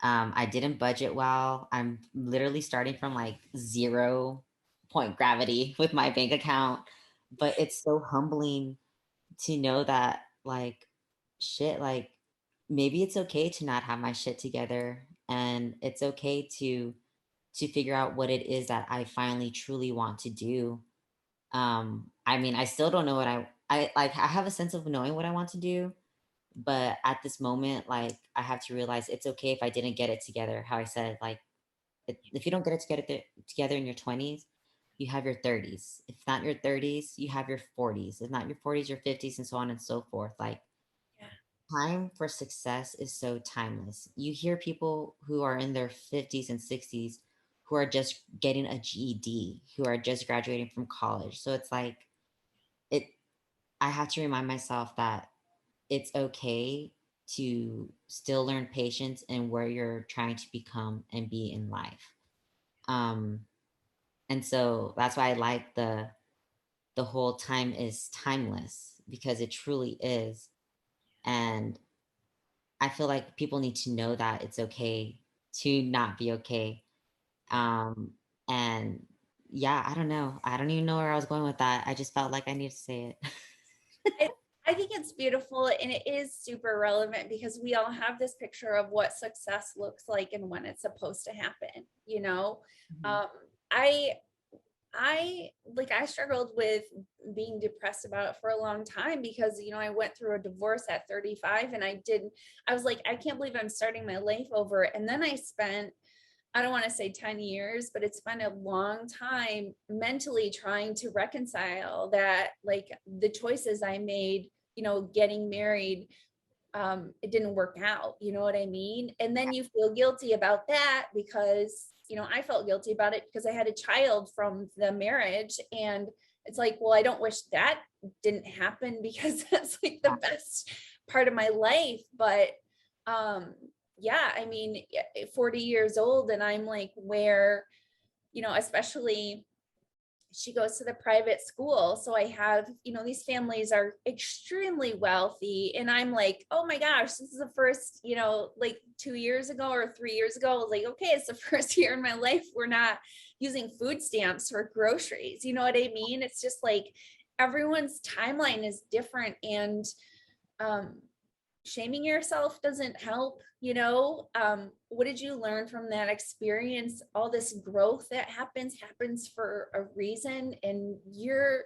I didn't budget well. I'm literally starting from like 0 point gravity with my bank account. But it's so humbling to know that, like, shit, like, maybe it's okay to not have my shit together. And it's okay to figure out what it is that I finally truly want to do. I mean, I still don't know what I have a sense of knowing what I want to do, but at this moment, like I have to realize it's okay if I didn't get it together. How I said, like if you don't get it together in your 20s, you have your 30s. If not your 30s, you have your 40s. If not your 40s, your 50s, and so on and so forth. Like Yeah. time for success is so timeless. You hear people who are in their 50s and 60s who are just getting a GED, who are just graduating from college. So it's like it I have to remind myself that it's okay to still learn patience and where you're trying to become and be in life. Um, and so that's why I like the whole time is timeless because it truly is. And I feel like people need to know that it's okay to not be okay. Um, and yeah, I don't know. I don't even know where I was going with that. I just felt like I needed to say it. I, I think it's beautiful and it is super relevant because we all have this picture of what success looks like and when it's supposed to happen. Mhm. Um, I I struggled with being depressed about it for a long time because I went through a divorce at 35 and I was like, I can't believe I'm starting my life over. And then I don't want to say 10 years, but it's been a long time mentally trying to reconcile that, like the choices I made, getting married, it didn't work out. You know what I mean? And then you feel guilty about that because, I felt guilty about it because I had a child from the marriage. And it's like, well, I don't wish that didn't happen because that's like the best part of my life. But yeah, I mean, 40 years old, and I'm like, where, especially she goes to the private school. So I have, these families are extremely wealthy. And I'm like, oh my gosh, this is the first, like 2 years ago or 3 years ago, I was like, okay, it's the first year in my life we're not using food stamps for groceries. You know what I mean? It's just like everyone's timeline is different. And um, shaming yourself doesn't help. What did you learn from that experience? All this growth that happens for a reason, and you're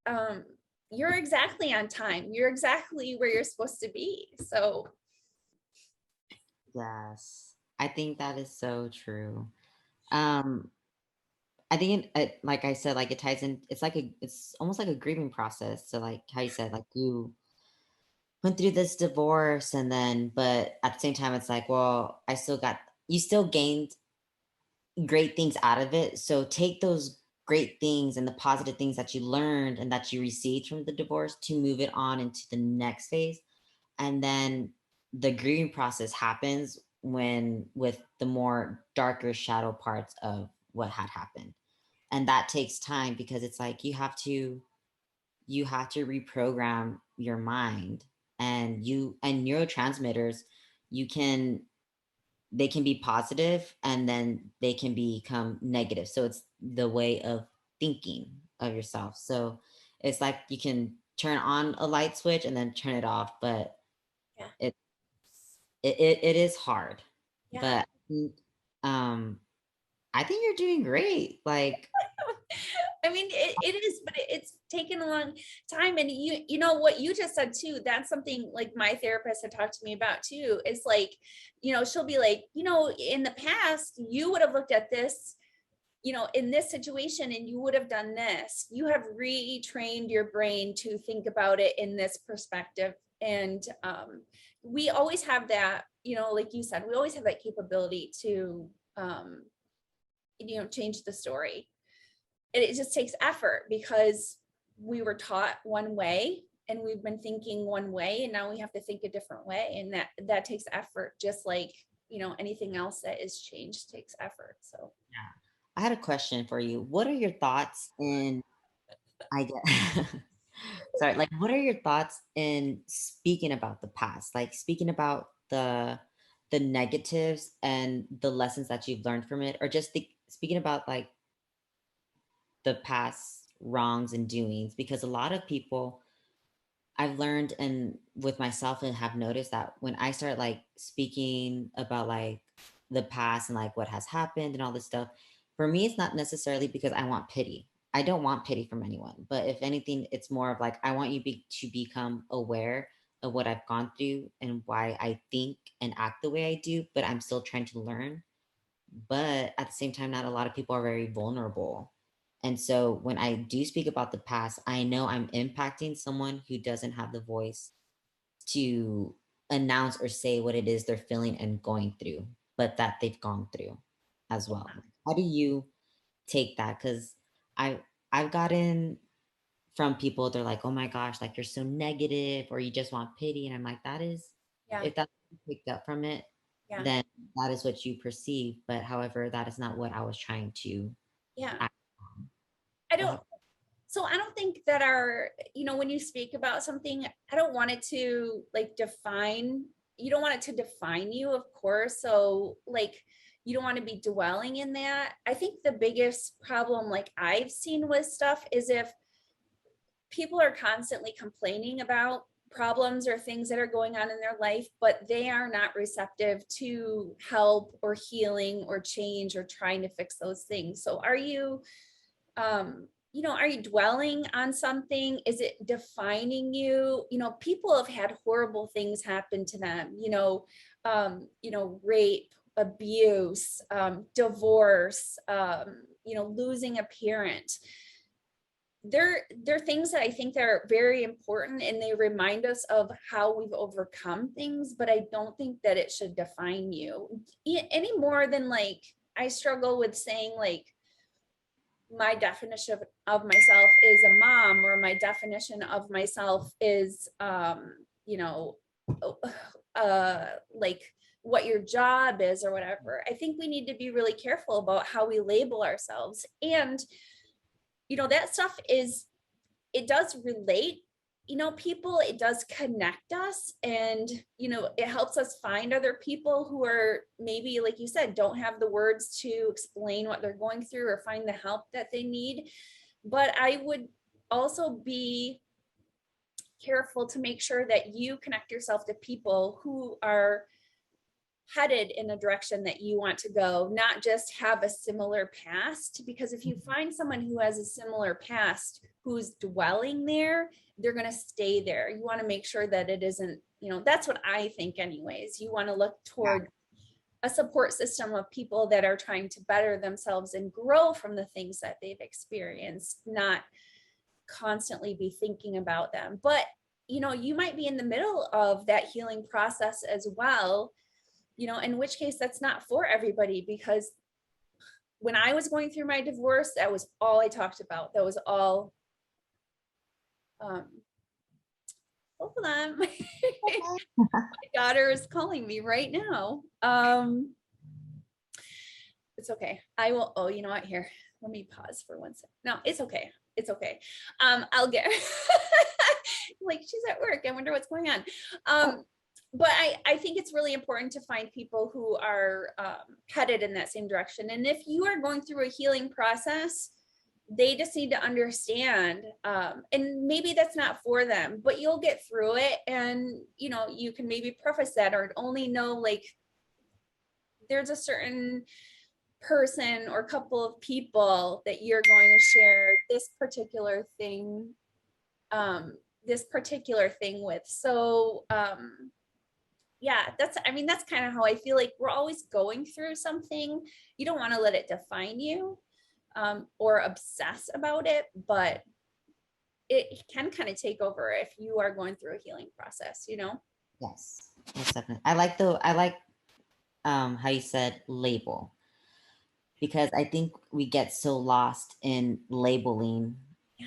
um you're exactly on time. You're exactly where you're supposed to be. So Yes, I think that is so true. Um, I think like I said, like it ties in. It's almost like a grieving process. So like how you said, like you went through this divorce, and then, but at the same time, it's like, well, you still gained great things out of it. So take those great things and the positive things that you learned and that you received from the divorce to move it on into the next phase. And then the grieving process happens when with the more darker shadow parts of what had happened. And that takes time because it's like you have to reprogram your mind, and neurotransmitters, you can they can be positive and then they can become negative. So it's the way of thinking of yourself. So it's like you can turn on a light switch and then turn it off, but yeah, it it is hard. yeah. But um I think you're doing great. Like, I mean, it is, but it's taken a long time. And you know what you just said too, that's something like my therapist had talked to me about too, is like, she'll be like, in the past, you would have looked at this, in this situation and you would have done this. You have retrained your brain to think about it in this perspective. And we always have that, like you said, we always have that capability to, change the story. And it just takes effort because we were taught one way and we've been thinking one way, and now we have to think a different way. And that takes effort, just like, anything else that is changed takes effort. So yeah. I had a question for you. What are your thoughts in I get sorry, like what are your thoughts in speaking about the past? Like speaking about the negatives and the lessons that you've learned from it, or just speaking about like the past wrongs and doings, because a lot of people I've learned and with myself and have noticed that when I start like speaking about like the past and like what has happened and all this stuff, for me, it's not necessarily because I want pity. I don't want pity from anyone. But if anything, it's more of like, I want you to become aware of what I've gone through and why I think and act the way I do, but I'm still trying to learn. But at the same time, not a lot of people are very vulnerable. And so when I do speak about the past, I know I'm impacting someone who doesn't have the voice to announce or say what it is they're feeling and going through, but that they've gone through as well. How do you take that? Because I I've gotten from people, they're like, oh my gosh, like you're so negative or you just want pity. And I'm like, that is, yeah, if that's what you picked up from it, yeah, then that is what you perceive. But however, that is not what I was trying to yeah. act on. I So don't, so I don't think that when you speak about something, I don't want it to like define, you don't want it to define you, of course. So like, you don't want to be dwelling in that. I think the biggest problem, like I've seen with stuff, is if people are constantly complaining about problems or things that are going on in their life, but they are not receptive to help or healing or change or trying to fix those things. So are you dwelling on something? Is it defining you? People have had horrible things happen to them, rape, abuse, divorce, losing a parent. They're things that I think that are very important, and they remind us of how we've overcome things, but I don't think that it should define you any more than like I struggle with saying like my definition of myself is a mom, or my definition of myself is like what your job is or whatever. I think we need to be really careful about how we label ourselves. And that stuff it does relate, people, it does connect us, and it helps us find other people who are maybe, like you said, don't have the words to explain what they're going through or find the help that they need. But I would also be careful to make sure that you connect yourself to people who are headed in a direction that you want to go, not just have a similar past. Because if you find someone who has a similar past who's dwelling there, they're going to stay there. You want to make sure that it isn't, you know, that's what I think anyways. You want to look toward a support system of people that are trying to better themselves and grow from the things that they've experienced, not constantly be thinking about them. But, you know, you might be in the middle of that healing process as well, you know, in which case that's not for everybody, because when I was going through my divorce, that was all I talked about. That was all, hold on. My daughter is calling me right now. It's okay. I will, oh, you know what, here, let me pause for 1 second. No, it's okay. It's okay. I'll get, like, she's at work. I wonder what's going on. But I think it's really important to find people who are headed in that same direction. And if you are going through a healing process, they just need to understand, and maybe that's not for them, but you'll get through it. And, you know, you can maybe preface that or only know, like, there's a certain person or couple of people that you're going to share this particular thing with. So yeah, that's, I mean, that's kind of how I feel. Like, we're always going through something. You don't want to let it define you, or obsess about it, but it can kind of take over if you are going through a healing process, you know? Yes, most definitely. I like how you said label, because I think we get so lost in labeling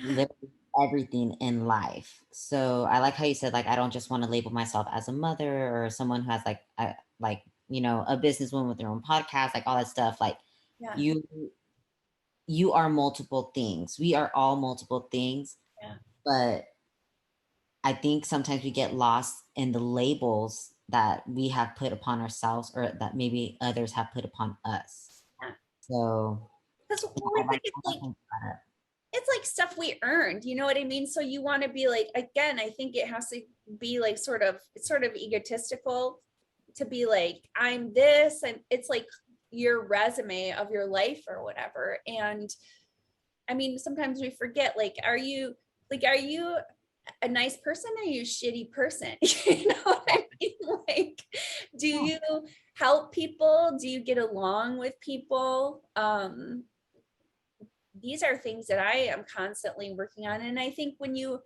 literally everything in life. So I like how you said, like, I don't just want to label myself as a mother or someone who has like, you know, a businesswoman with their own podcast, like all that stuff. Like, Yeah. you are multiple things. We are all multiple things. Yeah. But I think sometimes we get lost in the labels that we have put upon ourselves or that maybe others have put upon us. Yeah. So Because it's like stuff we earned, you know what I mean? So you want to be like, again, I think it has to be like sort of egotistical to be like, I'm this, and it's like your resume of your life or whatever. And I mean, sometimes we forget, like, are you a nice person or are you a shitty person? You know what I mean? Like, do you help people? Do you get along with people? These are things that I am constantly working on. And I think when you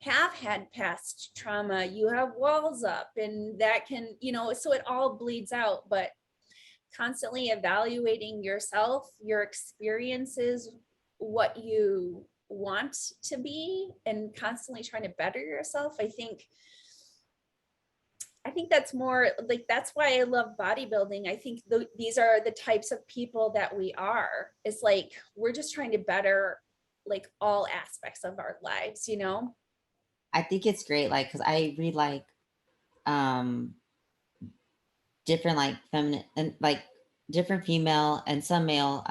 have had past trauma, you have walls up, and that can, you know, so it all bleeds out. But constantly evaluating yourself, your experiences, what you want to be, and constantly trying to better yourself. I think that's more like, that's why I love bodybuilding. I think these are the types of people that we are. It's like, we're just trying to better like all aspects of our lives, you know? I think it's great, like, because I read like different like feminine and like different female and some male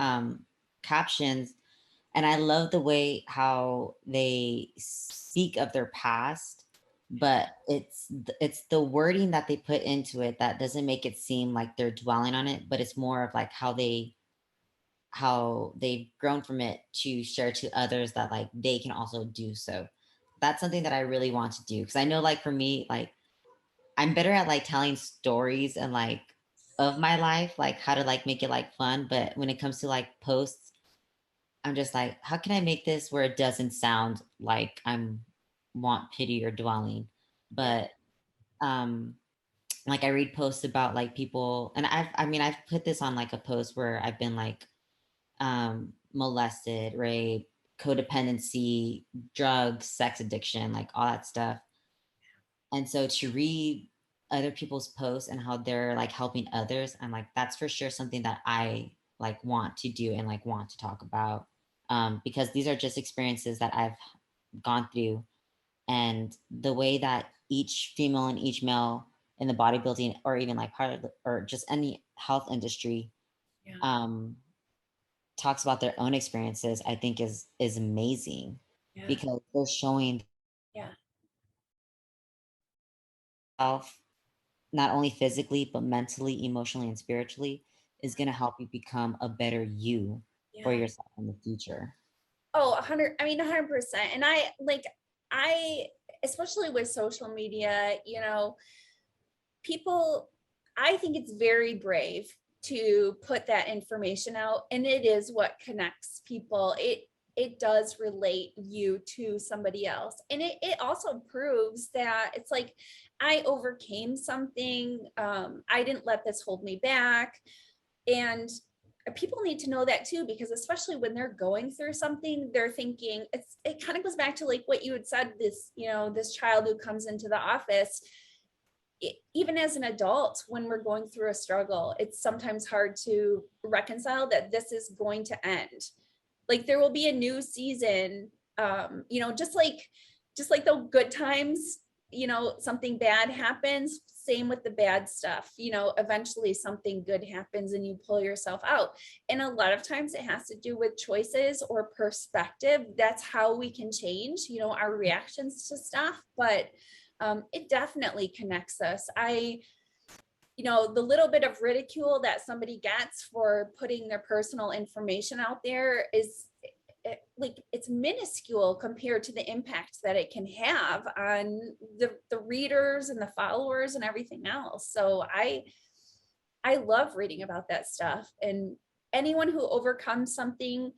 captions, and I love the way how they speak of their past, but it's the wording that they put into it that doesn't make it seem like they're dwelling on it, but it's more of like how they've grown from it to share to others that like they can also do so. That's something that I really want to do, because I know, like, for me, like, I'm better at like telling stories and like of my life, like how to like make it like fun, but when it comes to like posts, I'm just like, how can I make this where it doesn't sound like I'm want pity or dwelling? But um like, I read posts about like people, and I've put this on like a post where I've been like molested, rape, codependency, drugs, sex addiction, like all that stuff. And so to read other people's posts and how they're like helping others, I'm like, that's for sure something that I like want to do and like want to talk about, because these are just experiences that I've gone through. And the way that each female and each male in the bodybuilding or even like part of or just any health industry talks about their own experiences, I think is amazing, because they're showing self, not only physically but mentally, emotionally, and spiritually, is going to help you become a better you for yourself in the future. Oh, 100, I mean, 100%. And I like, I, especially with social media, people, I think it's very brave to put that information out, and it is what connects people. It does relate you to somebody else, and it also proves that it's like, I overcame something. I didn't let this hold me back. And people need to know that too, because especially when they're going through something, they're thinking, it kind of goes back to like what you had said, this child who comes into the office. Even as an adult, when we're going through a struggle, it's sometimes hard to reconcile that this is going to end. Like, there will be a new season. Just like the good times, something bad happens, same with the bad stuff. Eventually something good happens and you pull yourself out. And a lot of times it has to do with choices or perspective. That's how we can change, our reactions to stuff. But it definitely connects us. The little bit of ridicule that somebody gets for putting their personal information out there is it's minuscule compared to the impact that it can have on the readers and the followers and everything else. So I love reading about that stuff, and anyone who overcomes something,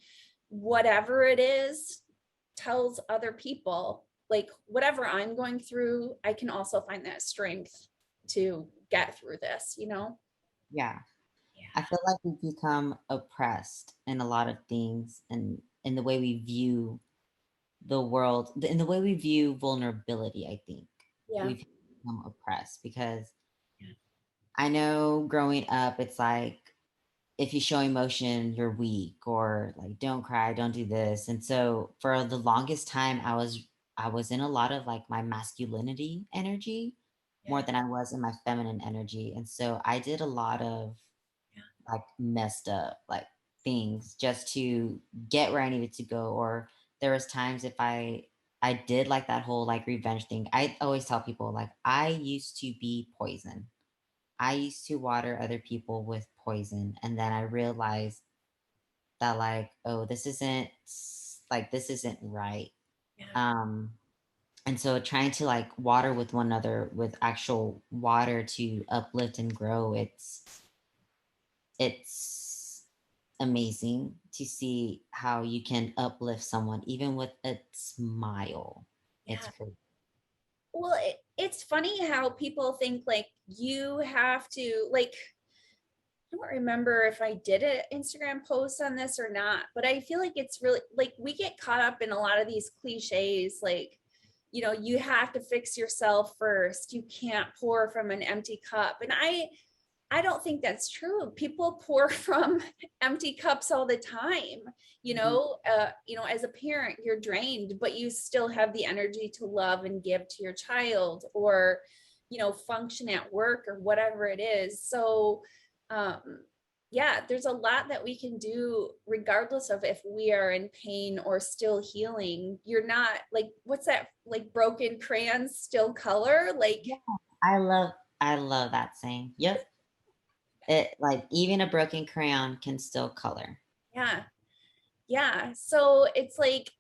whatever it is, tells other people, like, whatever I'm going through, I can also find that strength to get through this. Yeah. I Yeah. feel like we become oppressed in a lot of things, and in the way we view the world, in the way we view vulnerability. I think Yeah. we've become oppressed because Yeah. I know growing up, it's like, if you show emotion, you're weak, or like, don't cry, don't do this. And so for the longest time, I was in a lot of like my masculinity energy more Yeah. than I was in my feminine energy. And so I did a lot of like messed up like things just to get where I needed to go. Or there was times if I did like that whole like revenge thing. I always tell people like, I used to be poison. I used to water other people with poison, and then I realized that like, oh, this isn't right. Yeah. Um and so trying to like water with one another with actual water to uplift and grow, it's amazing to see how you can uplift someone even with a smile. It's Yeah. crazy. Well, it's funny how people think like you have to, like, I don't remember if I did an Instagram post on this or not, but I feel like it's really like we get caught up in a lot of these cliches, like, you have to fix yourself first. You can't pour from an empty cup. And I don't think that's true. People pour from empty cups all the time. Mhm. As a parent, you're drained, but you still have the energy to love and give to your child, or, function at work or whatever it is. So, yeah, there's a lot that we can do regardless of if we are in pain or still healing. You're not like, what's that, like, broken crayons still color? Like, Yeah, I love that saying. Yep. It like, even a broken crayon can still color. yeah. Yeah, so it's like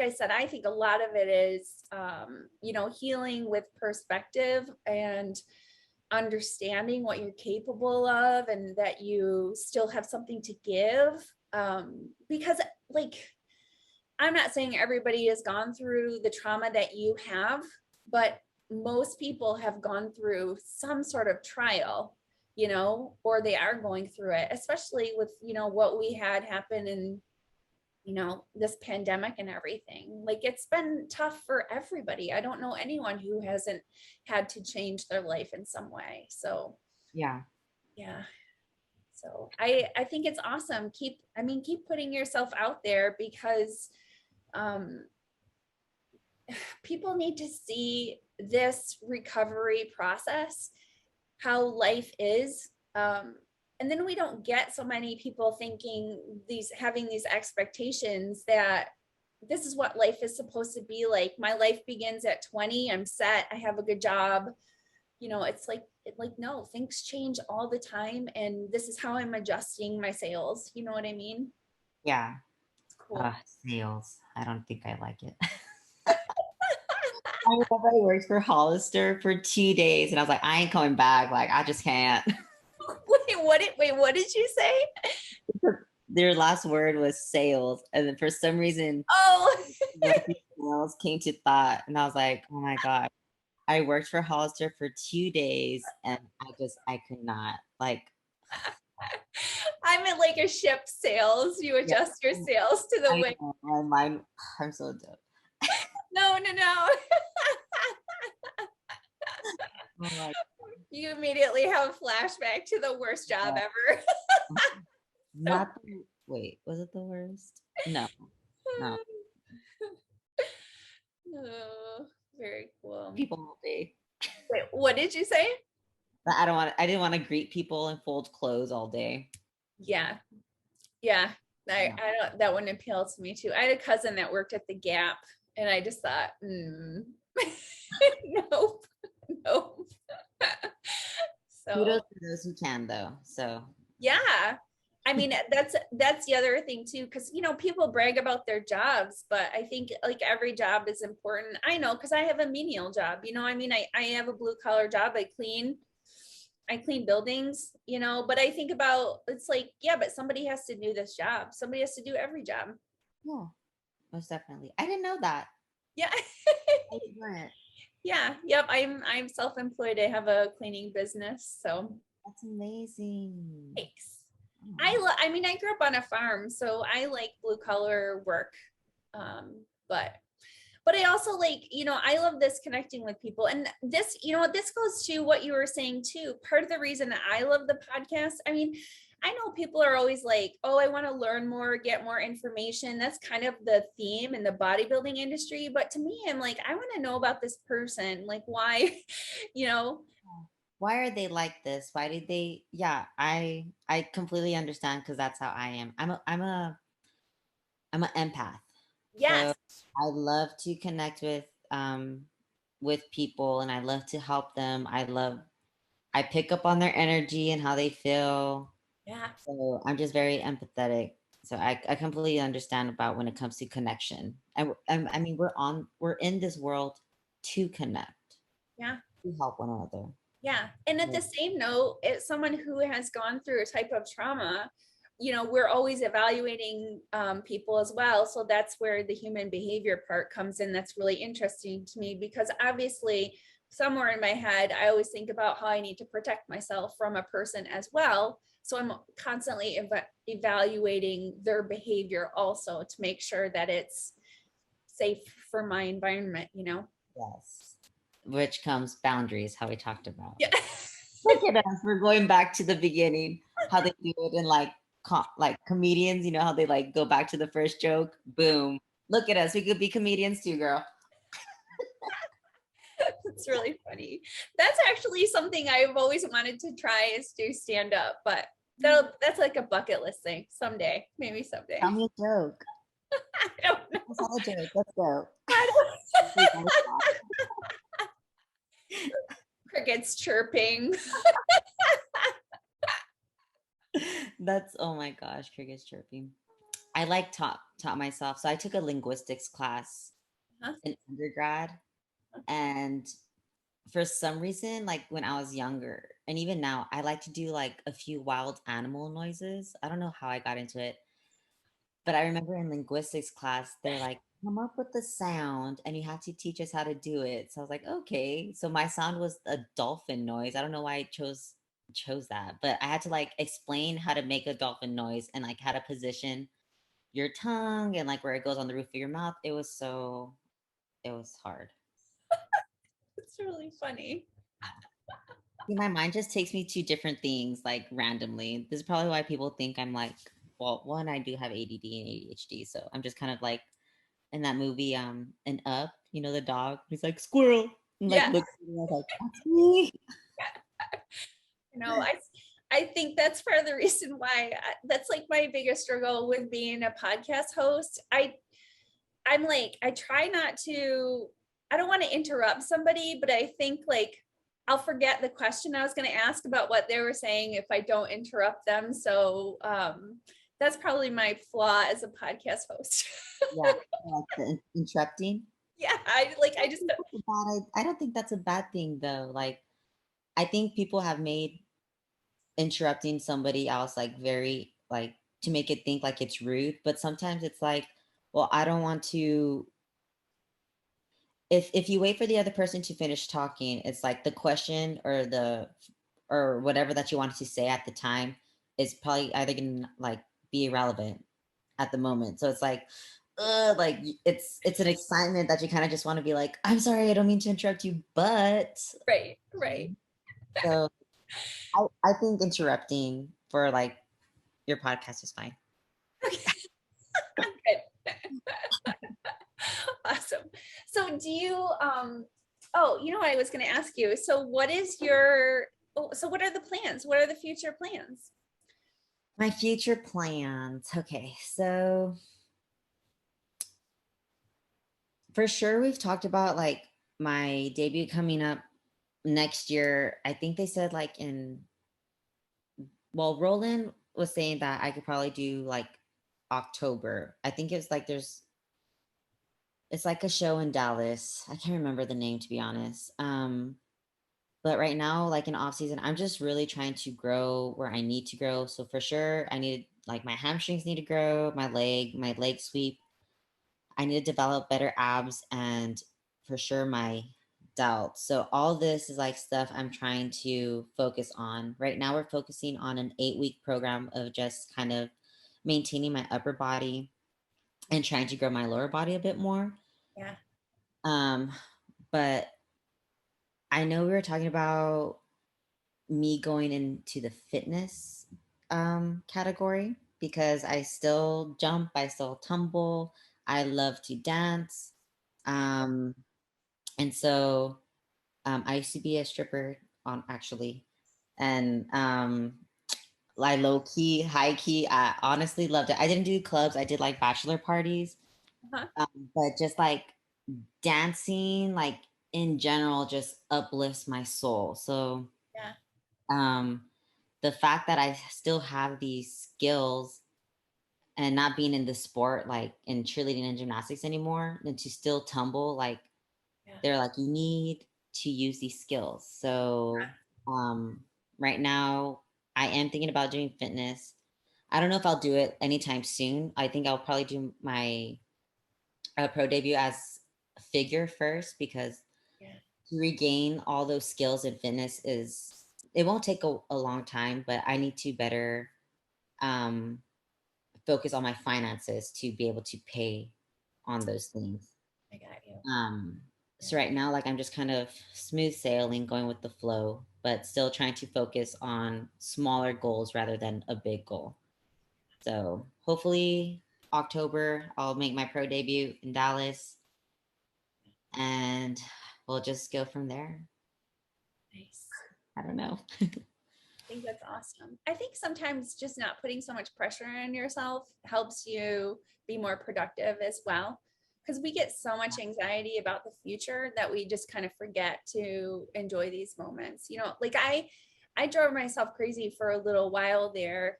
I said, I think a lot of it is healing with perspective and understanding what you're capable of, and that you still have something to give. Because, like, I'm not saying everybody has gone through the trauma that you have, but most people have gone through some sort of trial, or they are going through it, especially with, what we had happen in, this pandemic and everything. Like, it's been tough for everybody. I don't know anyone who hasn't had to change their life in some way. So, Yeah. yeah. So I think it's awesome. Keep putting yourself out there, because um, people need to see this recovery process, how life is. And then we don't get so many people thinking having these expectations that this is what life is supposed to be like. My life begins at 20. I'm set. I have a good job. It's like, no, things change all the time. And this is how I'm adjusting my sails. You know what I mean? Yeah. It's cool. Sales. I don't think I like it. I remember I worked for Hollister for 2 days and I was like, I ain't coming back. Like, I just can't. What did you say? Their last word was sales. And then for some reason, Oh, working sales came to thought. And I was like, oh my God. I worked for Hollister for 2 days and I could not. Like, I'm in like a ship sales. You yeah, adjust your sails to the I wind. know. My mind, I'm so dope. No, no, no. Oh my You immediately have a flashback to the worst job God. ever. So, Wait, was it the worst? No, no. oh, very cool. People all day. Wait, what did you say? I didn't want to greet people and fold clothes all day. Yeah, yeah. Yeah. I don't, that wouldn't appeal to me too. I had a cousin that worked at the Gap and I just thought, nope, nope. Kudos So to those who can though. So yeah. I mean, that's the other thing too, because people brag about their jobs, but I think like every job is important. I know because I have a menial job. I mean, I have a blue collar job. I clean buildings, but I think about it's like, yeah, but somebody has to do this job. Somebody has to do every job. yeah, most definitely. I didn't know that. Yeah. I didn't. Yeah. Yep. I'm self-employed. I have a cleaning business. So That's amazing. thanks. Oh, I mean, I grew up on a farm, so I like blue collar work. But I also like, I love this connecting with people. And this, this goes to what you were saying too. Part of the reason that I love the podcast, I mean, I know people are always like, oh, I want to learn more, get more information. That's kind of the theme in the bodybuilding industry. But to me, I'm like, I want to know about this person. Like, why, you know? why are they like this? Why did they? Yeah, I completely understand because that's how I am. I'm an empath. So Yes. I love to connect with people and I love to help them. I pick up on their energy and how they feel. Yeah. So I'm just very empathetic. So I completely understand about when it comes to connection. I mean we're in this world to connect, Yeah. to help one another. Yeah. And at Yeah. the same note, as someone who has gone through a type of trauma, we're always evaluating people as well. So that's where the human behavior part comes in. That's really interesting to me because obviously, somewhere in my head, I always think about how I need to protect myself from a person as well. So I'm constantly evaluating their behavior also to make sure that it's safe for my environment. Yes. Which comes boundaries, how we talked about. Yeah. Look at us. We're going back to the beginning, how they do it in like comedians, how they like go back to the first joke. Boom. Look at us. We could be comedians too, girl. It's really funny. That's actually something I've always wanted to try is do stand up, but that's like a bucket list thing someday, maybe someday. Tell me a joke. I don't know. Let's have a joke. Let's go. I don't Crickets chirping. That's oh my gosh, crickets chirping. I like taught myself. So I took a linguistics class Huh? in undergrad, and for some reason, like when I was younger, and even now, I like to do like a few wild animal noises. I don't know how I got into it, but I remember in linguistics class, they're like, come up with the sound, and you have to teach us how to do it. So I was like, okay. So my sound was a dolphin noise. I don't know why I chose that, but I had to like explain how to make a dolphin noise and like how to position your tongue and like where it goes on the roof of your mouth. It was hard. It's really funny. See, my mind just takes me to different things like randomly. This is probably why people think I'm like, well, one, I do have ADD and ADHD. So I'm just kind of like in that movie, and Up, the dog. He's like, squirrel. And like Yeah. look at me, I was like, that's me. You know, I I think that's part of the reason why that's like my biggest struggle with being a podcast host. I'm like, I try not to, I don't want to interrupt somebody, but I think like I'll forget the question I was going to ask about what they were saying if I don't interrupt them. So that's probably my flaw as a podcast host. Yeah, I like the interrupting. Yeah, I don't think that's a bad thing though. Like, I think people have made interrupting somebody else like very like to make it think like it's rude, but sometimes it's like, well, I don't want to. If you wait for the other person to finish talking, it's like the question or whatever that you wanted to say at the time is probably either gonna like be irrelevant at the moment. So it's like it's an excitement that you kind of just want to be like, I'm sorry, I don't mean to interrupt you, but right, right. so I think interrupting for like your podcast is fine. Okay, good. Awesome. So do you oh, you know what I was going to ask you. So what is your so what are the plans? What are the future plans? My future plans. Okay, so for sure we've talked about like my debut coming up next year. I think they said like in well, Roland was saying that I could probably do like October. I think it's like it's like a show in Dallas. I can't remember the name to be honest. But right now, like in off season, I'm just really trying to grow where I need to grow. So for sure, I need like my hamstrings need to grow, my leg sweep. I need to develop better abs and for sure my delts. So all this is like stuff I'm trying to focus on. Right now we're focusing on an 8-week program of just kind of maintaining my upper body and trying to grow my lower body a bit more. Yeah. Um, but I know we were talking about me going into the fitness category because I still jump, I still tumble, I love to dance. Um, and so I used to be a stripper on actually, and I low key, high key, I honestly loved it. I didn't do clubs, I did like bachelor parties, Uh-huh. but just like dancing, like in general, just uplifts my soul. So Yeah. um the fact that I still have these skills and not being in the sport like in cheerleading and gymnastics anymore, and to still tumble, like Yeah. they're like, you need to use these skills. So right now I am thinking about doing fitness. I don't know if I'll do it anytime soon. I think I'll probably do my pro debut as a figure first because Yeah. to regain all those skills in fitness is it won't take a long time, but I need to better um, focus on my finances to be able to pay on those things. I got you. Um, Yeah. so right now, like I'm just kind of smooth sailing, going with the flow, but still trying to focus on smaller goals rather than a big goal. So hopefully October, I'll make my pro debut in Dallas and we'll just go from there. Nice. I don't know. I think that's awesome. I think sometimes just not putting so much pressure on yourself helps you be more productive as well. Because we get so much anxiety about the future that we just kind of forget to enjoy these moments. You know, like I drove myself crazy for a little while there,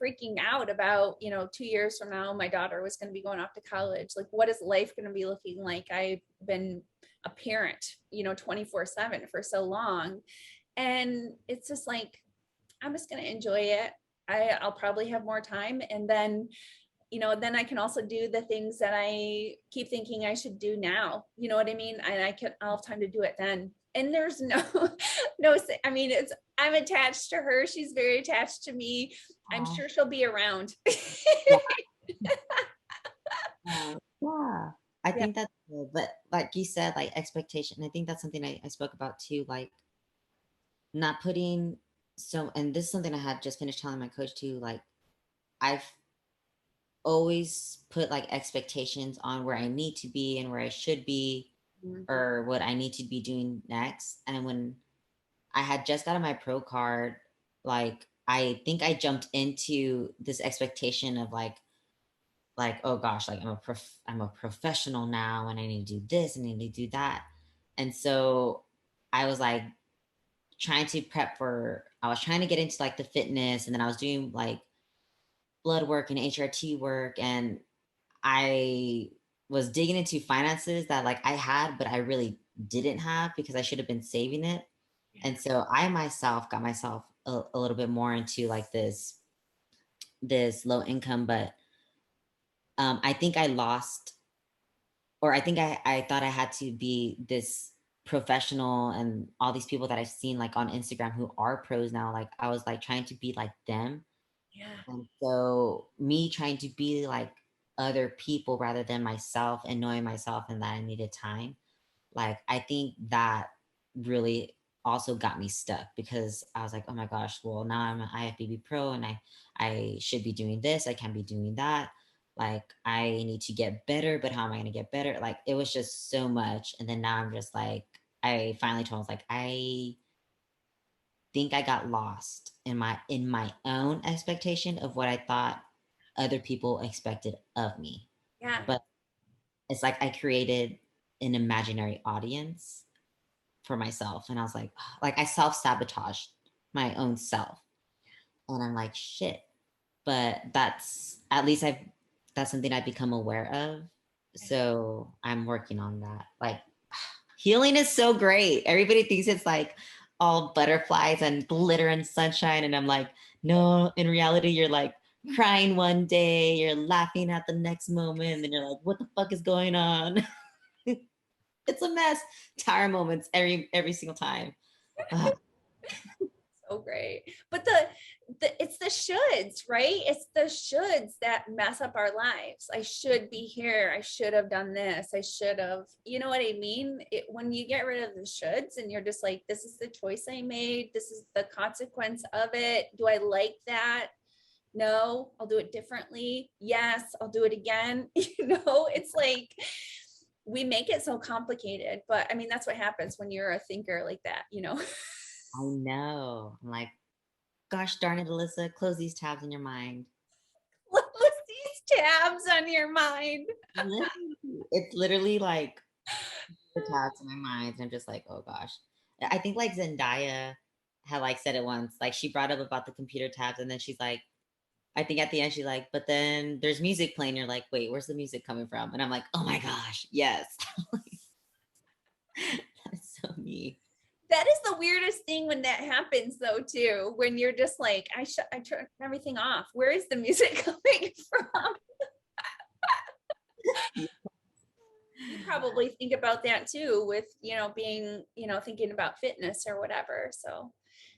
freaking out about, 2 years from now, my daughter was going to be going off to college. Like, what is life going to be looking like? I've been a parent, 24/7 for so long. And it's just like, I'm just going to enjoy it. I'll probably have more time. And then, then I can also do the things that I keep thinking I should do now. You know what I mean? And I'll have time to do it then. And there's no, no, I mean, I'm attached to her. She's very attached to me. I'm Oh, sure she'll be around. yeah. Yeah. I Yeah. think that's good. But like you said, like expectation, I think that's something I spoke about too, like not putting so, and this is something I had just finished telling my coach too, like I've always put like expectations on where I need to be and where I should be Mhm. or what I need to be doing next. And when I had just gotten my pro card, like I think I jumped into this expectation of like oh gosh, like I'm a professional now and I need to do this and I need to do that. And so I was like trying to prep for I was trying to get into like the fitness and then I was doing like blood work and HRT work and I was digging into finances that like I had, but I really didn't have because I should have been saving it. And so I myself got myself a little bit more into like this low income, but I think I lost, or I think I thought I had to be this professional, and all these people that I've seen like on Instagram who are pros now, like I was like trying to be like them. Yeah. And so me trying to be like other people rather than myself, and knowing myself and that I needed time, like I think that really also got me stuck, because I was like, oh my gosh, well now I'm an IFBB pro and I should be doing this, I can't be doing that. Like I need to get better, but how am I going to get better? Like it was just so much. And then now I'm just like, I finally told, I was like, I think I got lost in my own expectation of what I thought other people expected of me. Yeah. But it's like I created an imaginary audience for myself, and I was like I self-sabotaged my own self. And I'm like, shit. But that's, at least I've that's something I've become aware of. So I'm working on that. Like healing is so great. Everybody thinks it's like all butterflies and glitter and sunshine. And I'm like, no, in reality, you're like crying one day, you're laughing at the next moment, and then you're like, what the fuck is going on? It's a mess. Tire moments every single time. Ugh. So great. But the it's the shoulds, right? It's the shoulds that mess up our lives. I should be here. I should have done this. I should have, you know what I mean? When you get rid of the shoulds and you're just like, this is the choice I made. This is the consequence of it. Do I like that? No, I'll do it differently. Yes, I'll do it again. It's like we make it so complicated, but I mean, that's what happens when you're a thinker like that. I know. I'm like, gosh darn it, Alyssa, close these tabs in your mind. Close these tabs on your mind. It's literally like the tabs in my mind. And I'm just like, oh gosh. I think like Zendaya had like said it once. Like she brought up about the computer tabs, and then she's like, I think at the end she's like, but then there's music playing. You're like, wait, where's the music coming from? And I'm like, oh my gosh, yes. That's so me. That is the weirdest thing when that happens, though, too. When you're just like, I turn everything off. Where is the music coming from? You probably think about that too, with being thinking about fitness or whatever. So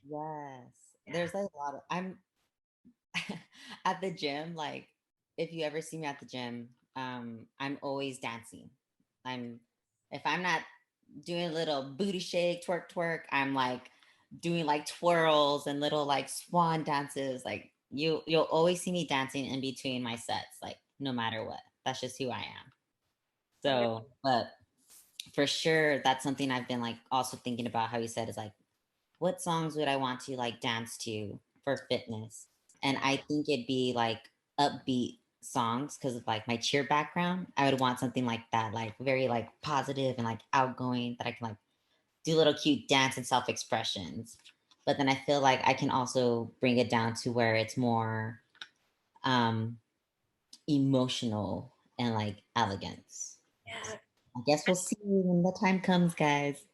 Yes. yeah. There's like a lot of, I'm at the gym, like if you ever see me at the gym, I'm always dancing. I'm If I'm not doing a little booty shake, twerk, twerk, I'm like doing like twirls and little like swan dances. Like you'll always see me dancing in between my sets, like no matter what. That's just who I am. So, but for sure, that's something I've been like also thinking about, how you said, is like, what songs would I want to like dance to for fitness? And I think it'd be like upbeat songs, because of like my cheer background. I would want something like that, like very like positive and like outgoing, that I can like do little cute dance and self-expressions. But then I feel like I can also bring it down to where it's more um emotional and like elegance. Yeah. I guess we'll see when the time comes, guys.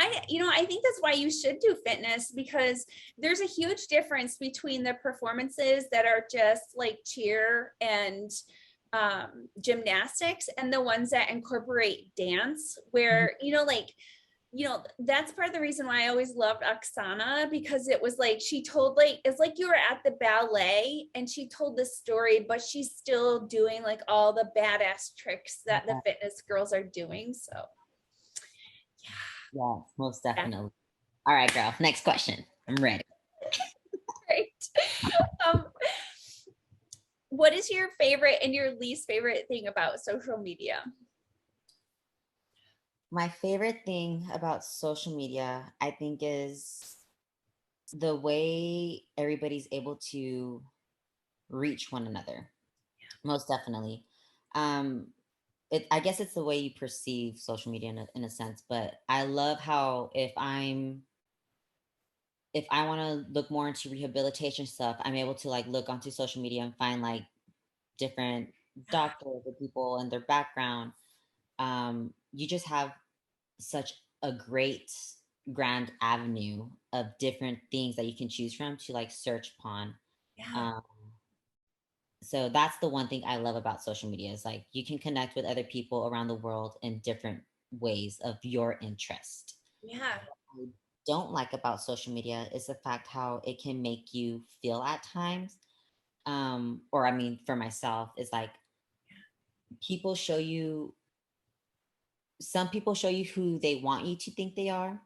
I think that's why you should do fitness, because there's a huge difference between the performances that are just like cheer and gymnastics, and the ones that incorporate dance, where that's part of the reason why I always loved Oksana, because it was like she told, like, it's like you were at the ballet and she told the story, but she's still doing like all the badass tricks that the fitness girls are doing. So Yeah, most yeah. definitely. All right, girl. Next question. I'm ready. Right. Um, what is your favorite and your least favorite thing about social media? My favorite thing about social media, I think, is the way everybody's able to reach one another. Most definitely. Um, I guess it's the way you perceive social media in a sense, but I love how if I want to look more into rehabilitation stuff, I'm able to like look onto social media and find like different doctors or people and their background. You just have such a great grand avenue of different things that you can choose from to like search upon. Yeah. Um, so that's the one thing I love about social media is like you can connect with other people around the world in different ways of your interest. Yeah. What I don't like about social media is the fact how it can make you feel at times. Or I mean, for myself, is like people show you, some people show you who they want you to think they are,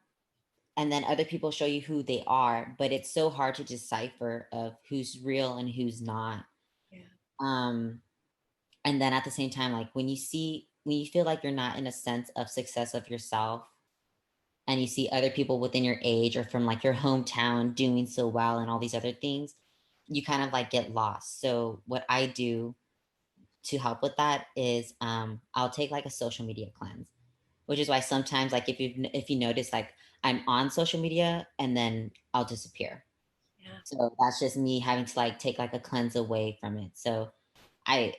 and then other people show you who they are, but it's so hard to decipher of who's real and who's not. Yeah. Um, and then at the same time, like when you feel like you're not in a sense of success of yourself, and you see other people within your age or from like your hometown doing so well and all these other things, you kind of like get lost. So what I do to help with that is I'll take like a social media cleanse, which is why sometimes like if you notice like I'm on social media and then I'll disappear. Yeah. So that's just me having to like take like a cleanse away from it. So I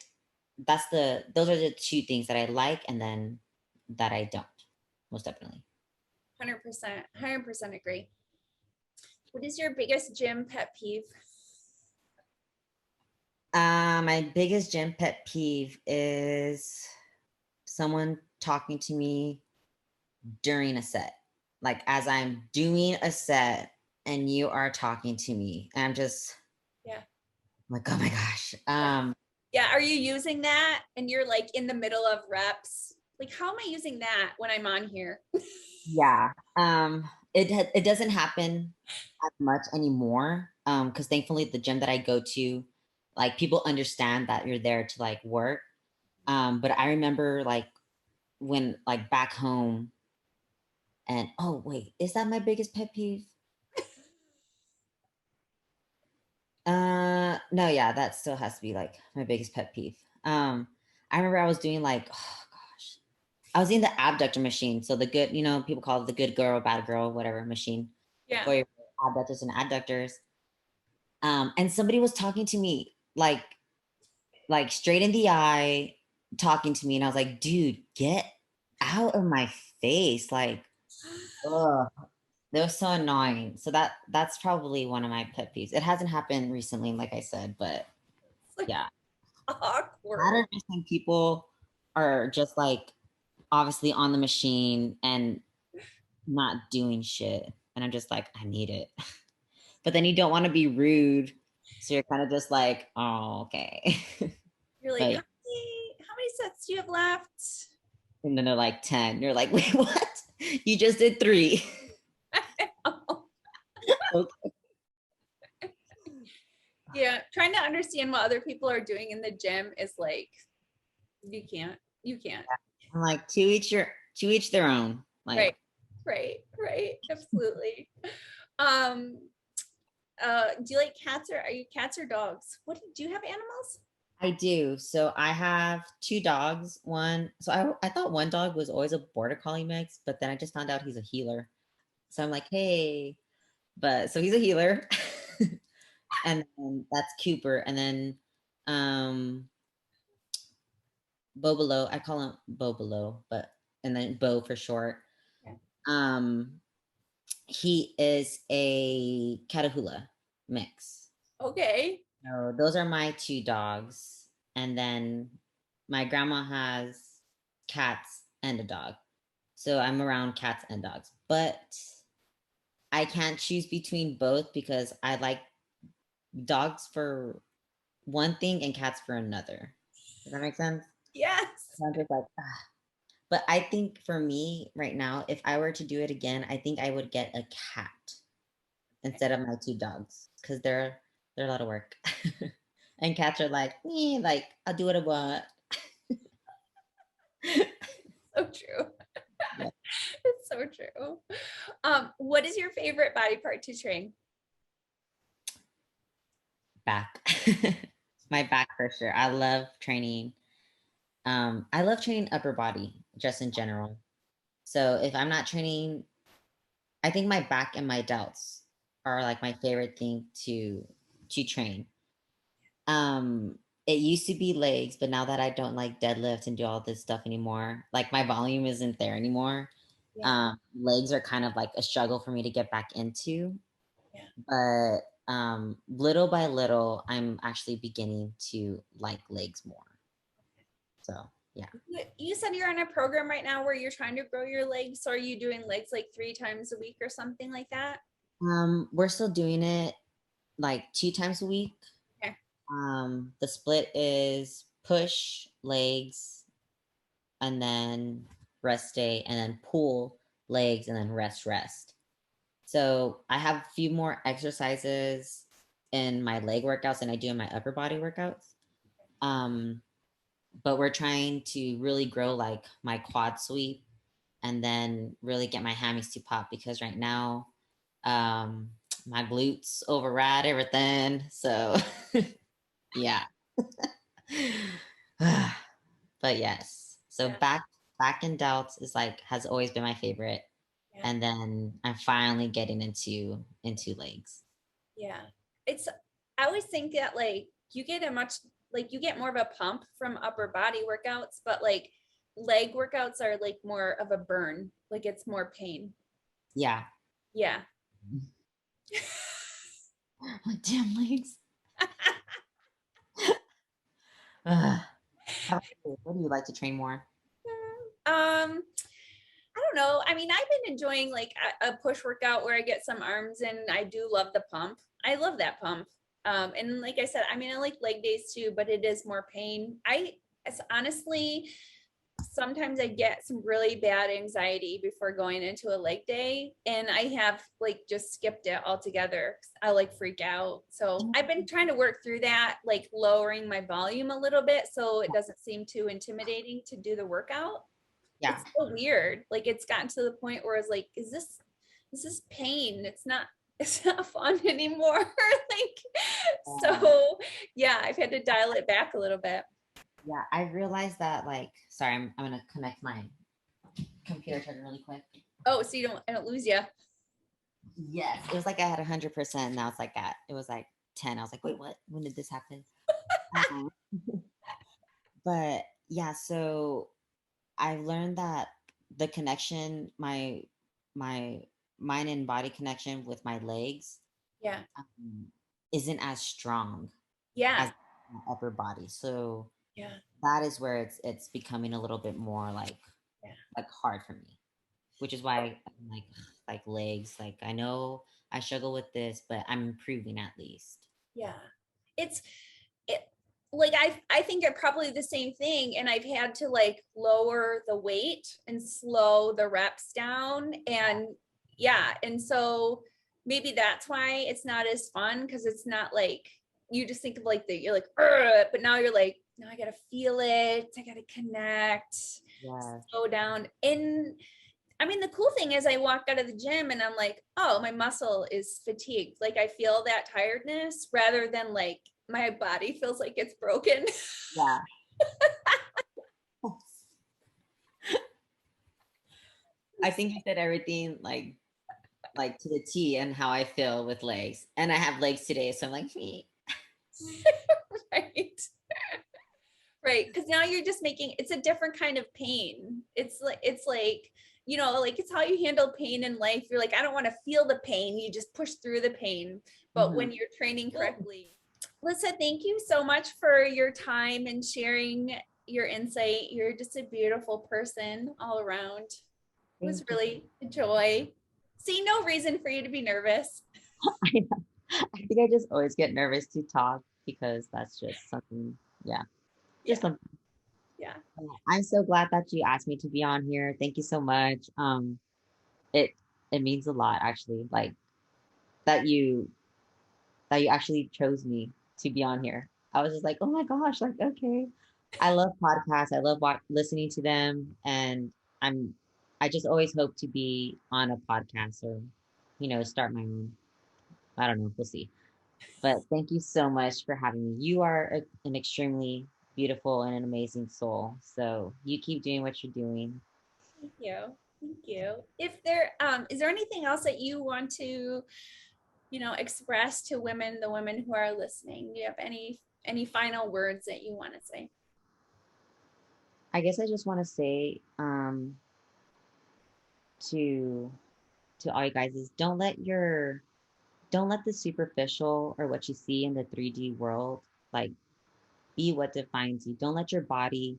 those are the two things that I like and then that I don't, most definitely. 100%. 100% agree. What is your biggest gym pet peeve? My biggest gym pet peeve is someone talking to me during a set, like as I'm doing a set and you are talking to me. And I'm just Yeah. like, oh my gosh. Yeah. Are you using that and you're like in the middle of reps? Like, how am I using that when I'm on here? Yeah. It doesn't happen as much anymore. Because thankfully the gym that I go to, like people understand that you're there to like work. But I remember like when like back home and oh wait, is that my biggest pet peeve? No, yeah, that still has to be like my biggest pet peeve. I remember I was doing like, oh gosh, I was in the abductor machine. So the good, people call it the good girl, bad girl, whatever machine Yeah. for your abductors and adductors. And somebody was talking to me like straight in the eye, talking to me, and I was like, dude, get out of my face. Like, ugh. They were so annoying. So that's probably one of my pet peeves. It hasn't happened recently, like I said, but It's like yeah. awkward. Not understand people are just like obviously on the machine and not doing shit. And I'm just like, I need it. But then you don't want to be rude. So you're kind of just like, oh, okay. You're like, But how many sets do you have left? and then they're like 10. You're like, wait, what? You just did 3. Okay. Yeah. Trying to understand what other people are doing in the gym is like, you can't. You can't. I'm like, to each their own. Right. Like, Right. Absolutely. Um, do you like cats or are you cats or dogs? What do you have animals? I do. So I have 2 dogs. I thought one dog was always a border collie mix, but then I just found out he's a healer. So I'm like, hey, but so he's a healer. And then that's Cooper. And then Bobolo, I call him Bobolo, but and then Bo for short. Okay. Um, he is a Catahoula mix. Okay. So those are my 2 dogs. And then my grandma has cats and a dog. So I'm around cats and dogs. But I can't choose between both because I like dogs for one thing and cats for another. Does that make sense? Yes. So I'm just like, ah. But I think for me right now, if I were to do it again, I think I would get a cat instead of my 2 dogs because they're a lot of work. And cats are like, me, like I'll do what I want. So true. Yeah. It's so true. What is your favorite body part to train? Back. My back for sure. I love training upper body just in general. So if I'm not training, I think my back and my delts are like my favorite thing to train. Um It used to be legs, but now that I don't like deadlift and do all this stuff anymore, like my volume isn't there anymore. Yeah. Legs are kind of like a struggle for me to get back into. Yeah. But little by little, I'm actually beginning to like legs more. So yeah. You said you're on a program right now where you're trying to grow your legs. So are you doing legs like 3 times a week or something like that? We're still doing it like 2 times a week. Okay. The split is push legs and then rest day and then pull legs and then rest. So I have a few more exercises in my leg workouts than I do in my upper body workouts. But we're trying to really grow like my quad sweep and then really get my hammies to pop because right now my glutes override everything. So yeah. But yes. So Yeah. back and delts is like has always been my favorite. Yeah. And then I'm finally getting into legs. Yeah. It's, I always think that like you get a much, like you get more of a pump from upper body workouts, but like leg workouts are like more of a burn. Like it's more pain. Yeah. Yeah. My damn legs. Ugh. What do you like to train more? I don't know. I mean, I've been enjoying like a push workout where I get some arms in. I do love the pump. I love that pump. And like I said, I mean, I like leg days too, but it is more pain. It's honestly, sometimes I get some really bad anxiety before going into a leg day, and I have like just skipped it altogether. I like freak out. So I've been trying to work through that, like lowering my volume a little bit so it doesn't seem too intimidating to do the workout. Yeah. It's so weird. Like it's gotten to the point where it's like, this is pain. It's not fun anymore. Like, so yeah, I've had to dial it back a little bit. Yeah, I realized that like sorry, I'm gonna connect my computer charger really quick. Oh, so I don't lose you. Yes. It was like I had 100%. Now it's like it was like 10. I was like, wait, what? When did this happen? Um, but yeah, so I've learned that the connection, my mind and body connection with my legs Yeah. um, isn't as strong Yeah. as my upper body. So Yeah. that is where it's becoming a little bit more Yeah. like hard for me, which is why I'm like legs. Like I know I struggle with this, but I'm improving at least. Yeah. It's it like I think are probably the same thing, and I've had to like lower the weight and slow the reps down, and yeah, and so maybe that's why it's not as fun, because it's not like you just think of like you're like, "Ugh," but now you're like, no, I gotta feel it, I gotta connect, Yeah. slow down. And I mean, the cool thing is I walk out of the gym and I'm like, oh, my muscle is fatigued. Like I feel that tiredness rather than like my body feels like it's broken. Yeah. I think you said everything like to the T and how I feel with legs. And I have legs today, so I'm like, me. Right. Right. Cause now you're just making, it's a different kind of pain. It's like, like it's how you handle pain in life. You're like, I don't want to feel the pain. You just push through the pain. But when you're training correctly, Lyssa, thank you so much for your time and sharing your insight. You're just a beautiful person all around. It was Thank you. really a joy. See, no reason for you to be nervous. I know. I think I just always get nervous to talk because that's just something, yeah, just Yeah. something. Yeah. I'm so glad that you asked me to be on here. Thank you so much. It it means a lot actually, like that you that you actually chose me to be on here. I was just like, oh my gosh, like okay. I love podcasts. I love listening to them, and I'm I just always hope to be on a podcast or, start my own. I don't know. We'll see. But thank you so much for having me. You are an extremely beautiful and an amazing soul. So you keep doing what you're doing. Thank you. Thank you. If there is there anything else that you want to, express to women, the women who are listening? Do you have any any final words that you want to say? I guess I just want to say to all you guys is don't let the superficial or what you see in the 3D world like be what defines you. Don't let your body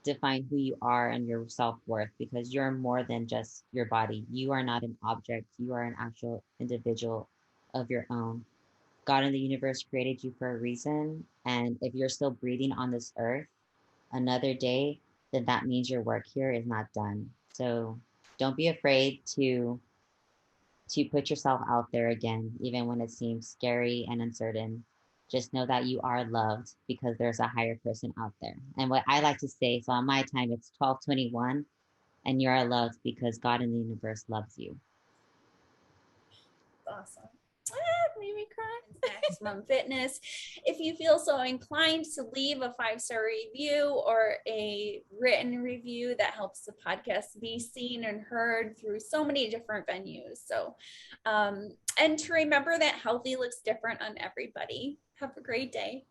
define who you are and your self-worth, because you're more than just your body. You are not an object. You are an actual individual of your own. God in the universe created you for a reason, and if you're still breathing on this earth another day, then that means your work here is not done. So don't be afraid to put yourself out there again, even when it seems scary and uncertain. Just know that you are loved because there's a higher person out there. And what I like to say, so on my time, it's 12:21, and you are loved because God in the universe loves you. Awesome. Made me cry. Maximum Fitness. If you feel so inclined to leave a 5-star review or a written review, that helps the podcast be seen and heard through so many different venues. So, and to remember that healthy looks different on everybody. Have a great day.